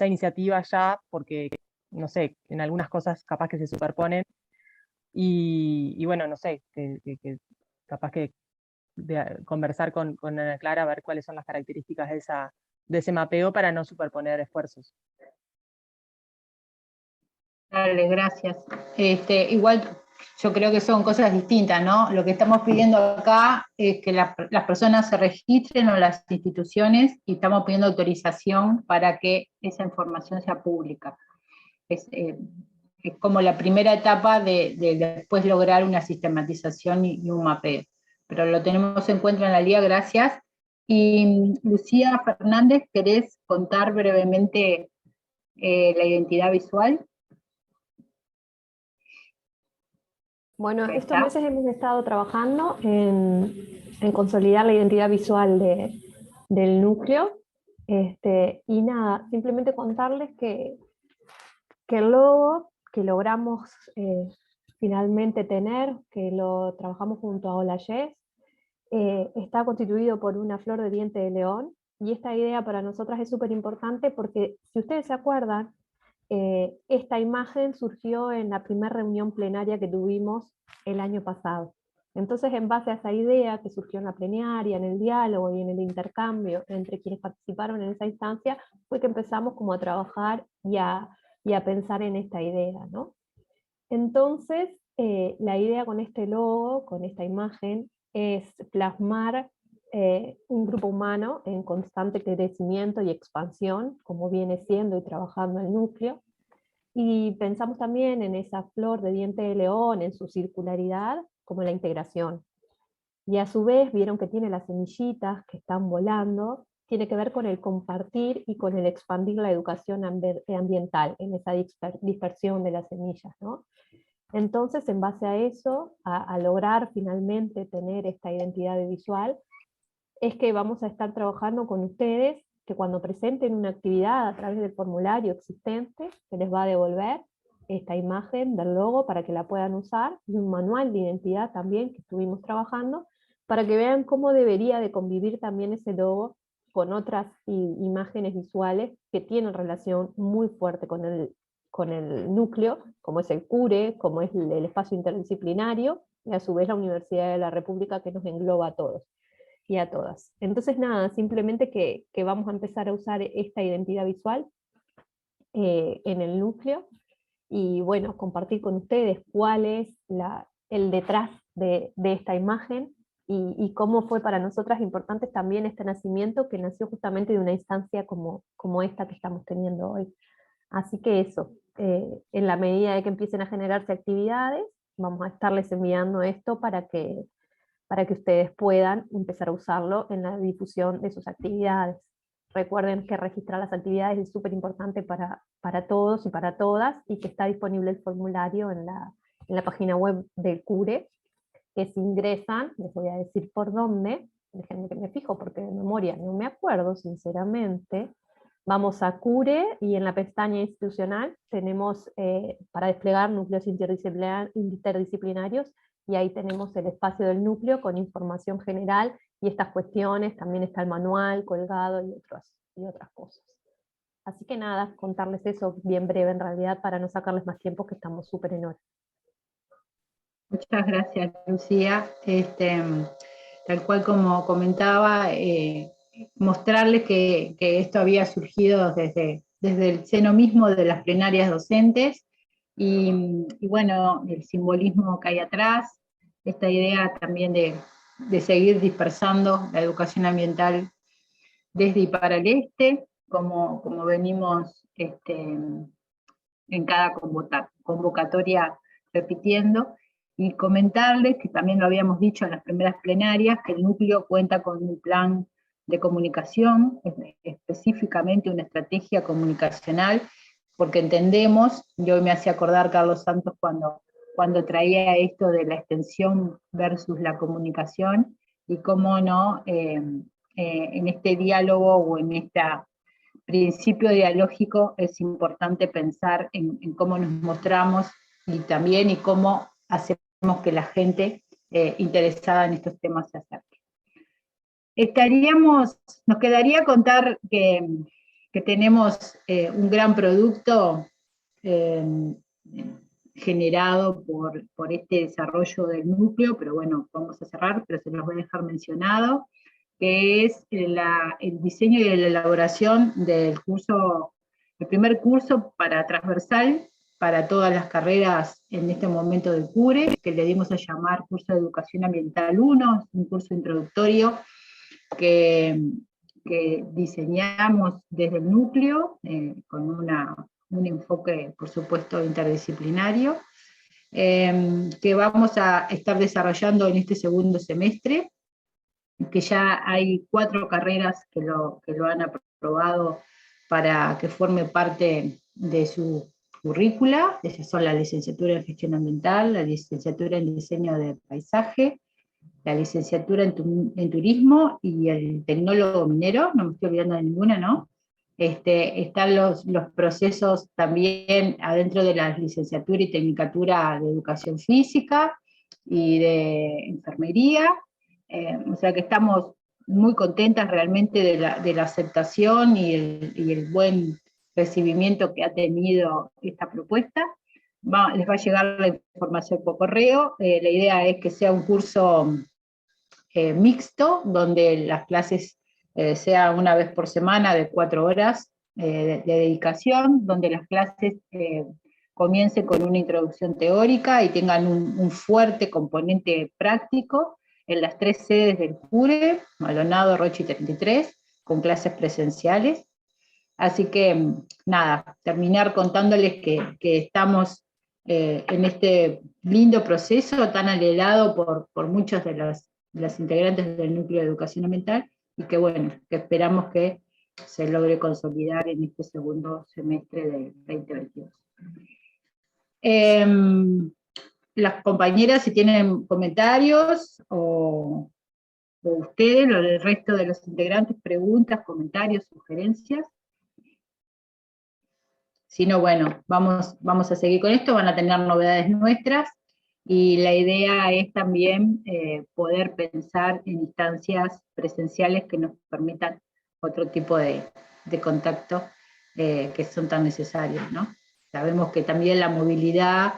iniciativa ya, porque, no sé, en algunas cosas capaz que se superponen, y bueno, no sé, que capaz que conversar con Ana Clara a ver cuáles son las características de ese mapeo para no superponer esfuerzos. Dale, gracias. Igual yo creo que son cosas distintas, ¿no? Lo que estamos pidiendo acá es que las personas se registren, o las instituciones, y estamos pidiendo autorización para que esa información sea pública. Es como la primera etapa de después lograr una sistematización y un mapeo. Pero lo tenemos en cuenta en la Liga, gracias. Y Lucía Fernández, ¿querés contar brevemente la identidad visual? Bueno, estos meses hemos estado trabajando en consolidar la identidad visual del núcleo, y nada, simplemente contarles que el logo que logramos finalmente tener, que lo trabajamos junto a Olayes, está constituido por una flor de diente de león, y esta idea para nosotras es súper importante porque, si ustedes se acuerdan, esta imagen surgió en la primera reunión plenaria que tuvimos el año pasado. Entonces, en base a esa idea que surgió en la plenaria, en el diálogo y en el intercambio entre quienes participaron en esa instancia, fue que empezamos como a trabajar y a pensar en esta idea, ¿no? Entonces, la idea con este logo, con esta imagen, es plasmar un grupo humano en constante crecimiento y expansión, como viene siendo y trabajando el núcleo, y pensamos también en esa flor de diente de león, en su circularidad, como la integración. Y a su vez vieron que tiene las semillitas que están volando, tiene que ver con el compartir y con el expandir la educación ambiental, en esa dispersión de las semillas, ¿no? Entonces, en base a eso, a lograr finalmente tener esta identidad visual, es que vamos a estar trabajando con ustedes, que cuando presenten una actividad a través del formulario existente, se les va a devolver esta imagen del logo para que la puedan usar, y un manual de identidad también que estuvimos trabajando, para que vean cómo debería de convivir también ese logo con otras imágenes visuales que tienen relación muy fuerte con el núcleo, como es el CURE, como es el espacio interdisciplinario, y a su vez la Universidad de la República, que nos engloba a todos y a todas. Entonces nada, simplemente que vamos a empezar a usar esta identidad visual en el núcleo, y bueno, compartir con ustedes cuál es el detrás de esta imagen, y cómo fue para nosotras importante también este nacimiento, que nació justamente de una instancia como esta que estamos teniendo hoy. Así que eso, en la medida de que empiecen a generarse actividades, vamos a estarles enviando esto para que ustedes puedan empezar a usarlo en la difusión de sus actividades. Recuerden que registrar las actividades es súper importante para todos y para todas, y que está disponible el formulario en la página web del CURE, que si ingresan, les voy a decir por dónde, déjenme que me fijo porque de memoria no me acuerdo sinceramente. Vamos a CURE, y en la pestaña institucional tenemos para desplegar núcleos interdisciplinarios, y ahí tenemos el espacio del núcleo con información general y estas cuestiones, también está el manual colgado y otras cosas. Así que nada, contarles eso bien breve en realidad, para no sacarles más tiempo, que estamos súper en hora. Muchas gracias, Lucía. Tal cual como comentaba, mostrarles que esto había surgido desde el seno mismo de las plenarias docentes, y bueno, el simbolismo que hay atrás, esta idea también de seguir dispersando la educación ambiental desde y para el este, como venimos en cada convocatoria repitiendo, y comentarles, que también lo habíamos dicho en las primeras plenarias, que el núcleo cuenta con un plan de comunicación, específicamente una estrategia comunicacional, porque entendemos, y hoy me hacía acordar Carlos Santos cuando traía esto de la extensión versus la comunicación, y cómo no, en este diálogo o en este principio dialógico es importante pensar en cómo nos mostramos, y también y cómo hacemos que la gente interesada en estos temas se acerque. Nos quedaría contar que tenemos un gran producto generado por este desarrollo del núcleo, pero bueno, vamos a cerrar, pero se los voy a dejar mencionado, que es el diseño y la elaboración del curso, el primer curso transversal para todas las carreras en este momento del CURE, que le dimos a llamar Curso de Educación Ambiental 1, un curso introductorio que diseñamos desde el núcleo, con un enfoque, por supuesto, interdisciplinario, que vamos a estar desarrollando en este segundo semestre, que ya hay 4 carreras que lo han aprobado para que forme parte de su currícula. Esas son la licenciatura en Gestión Ambiental, la licenciatura en Diseño de Paisaje, la licenciatura en Turismo y el tecnólogo minero, no me estoy olvidando de ninguna, ¿no? Están los procesos también adentro de la licenciatura y tecnicatura de Educación Física y de Enfermería, o sea que estamos muy contentas realmente de la aceptación y el buen recibimiento que ha tenido esta propuesta. les va a llegar la información por correo. La idea es que sea un curso mixto, donde las clases sean una vez por semana de 4 horas de dedicación, donde las clases comiencen con una introducción teórica y tengan un fuerte componente práctico en las 3 sedes del CURE, Maldonado, Rocha y 33, con clases presenciales. Así que, nada, terminar contándoles que estamos en este lindo proceso tan anhelado por muchos de las integrantes del Núcleo de Educación Ambiental, y que bueno, que esperamos que se logre consolidar en este segundo semestre del 2022. Las compañeras, si tienen comentarios, o ustedes, o el resto de los integrantes, preguntas, comentarios, sugerencias. Si no, bueno, vamos a seguir con esto, van a tener novedades nuestras, y la idea es también poder pensar en instancias presenciales que nos permitan otro tipo de contacto que son tan necesarios, ¿no? Sabemos que también la movilidad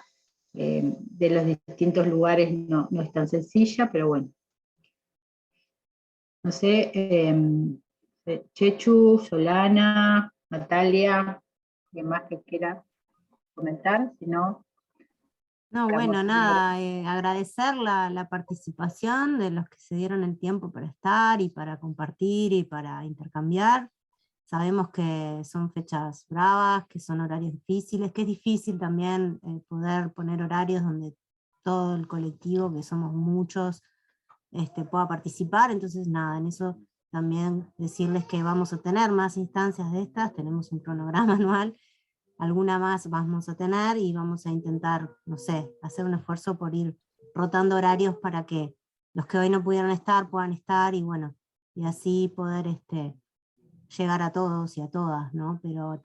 de los distintos lugares no es tan sencilla, pero bueno. No sé, Chechu, Solana, Natalia, ¿alguien más que quiera comentar? Si no... No, bueno, nada, agradecer la participación de los que se dieron el tiempo para estar y para compartir y para intercambiar. Sabemos que son fechas bravas, que son horarios difíciles, que es difícil también poder poner horarios donde todo el colectivo, que somos muchos, pueda participar. Entonces nada, en eso también decirles que vamos a tener más instancias de estas, tenemos un cronograma anual, alguna más vamos a tener, y vamos a intentar, no sé, hacer un esfuerzo por ir rotando horarios para que los que hoy no pudieron estar puedan estar, y bueno, y así poder llegar a todos y a todas, ¿no? Pero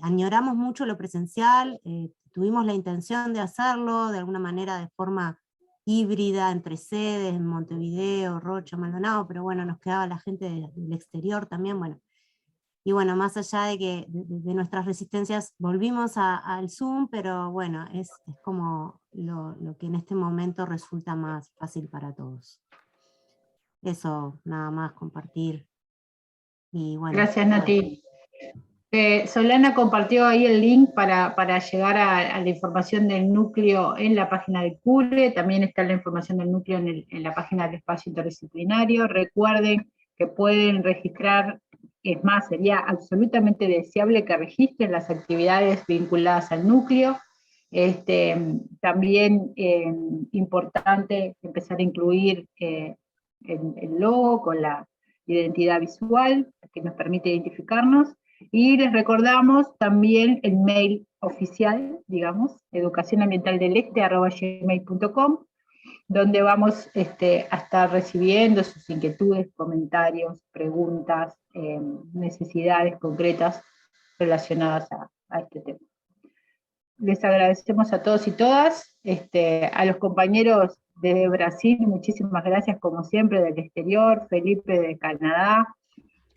añoramos mucho lo presencial, tuvimos la intención de hacerlo de alguna manera de forma híbrida, entre sedes, en Montevideo, Rocha, Maldonado, pero bueno, nos quedaba la gente del exterior también, bueno. Y bueno, más allá de que de nuestras resistencias volvimos al Zoom, pero bueno, es como lo que en este momento resulta más fácil para todos. Eso, nada más compartir. Y bueno, gracias, Nati. Solana compartió ahí el link para llegar a la información del núcleo en la página del CURE, también está la información del núcleo en la página del espacio interdisciplinario. Recuerden que pueden registrar, es más, sería absolutamente deseable que registren las actividades vinculadas al núcleo. También importante empezar a incluir el logo con la identidad visual, que nos permite identificarnos, y les recordamos también el mail oficial, digamos, educacionambientaldeleste@gmail.com, donde vamos a estar recibiendo sus inquietudes, comentarios, preguntas, necesidades concretas relacionadas a este tema. Les agradecemos a todos y todas, a los compañeros de Brasil, muchísimas gracias como siempre, del exterior, Felipe de Canadá,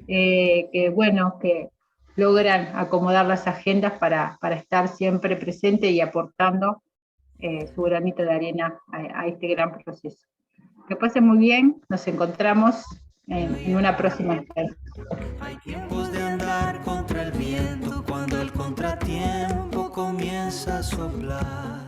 que bueno, que logran acomodar las agendas para estar siempre presente y aportando su granito de arena a este gran proceso. Que pasen muy bien, nos encontramos en una próxima instancia. Hay tiempos de andar contra el viento cuando el contratiempo comienza a soplar.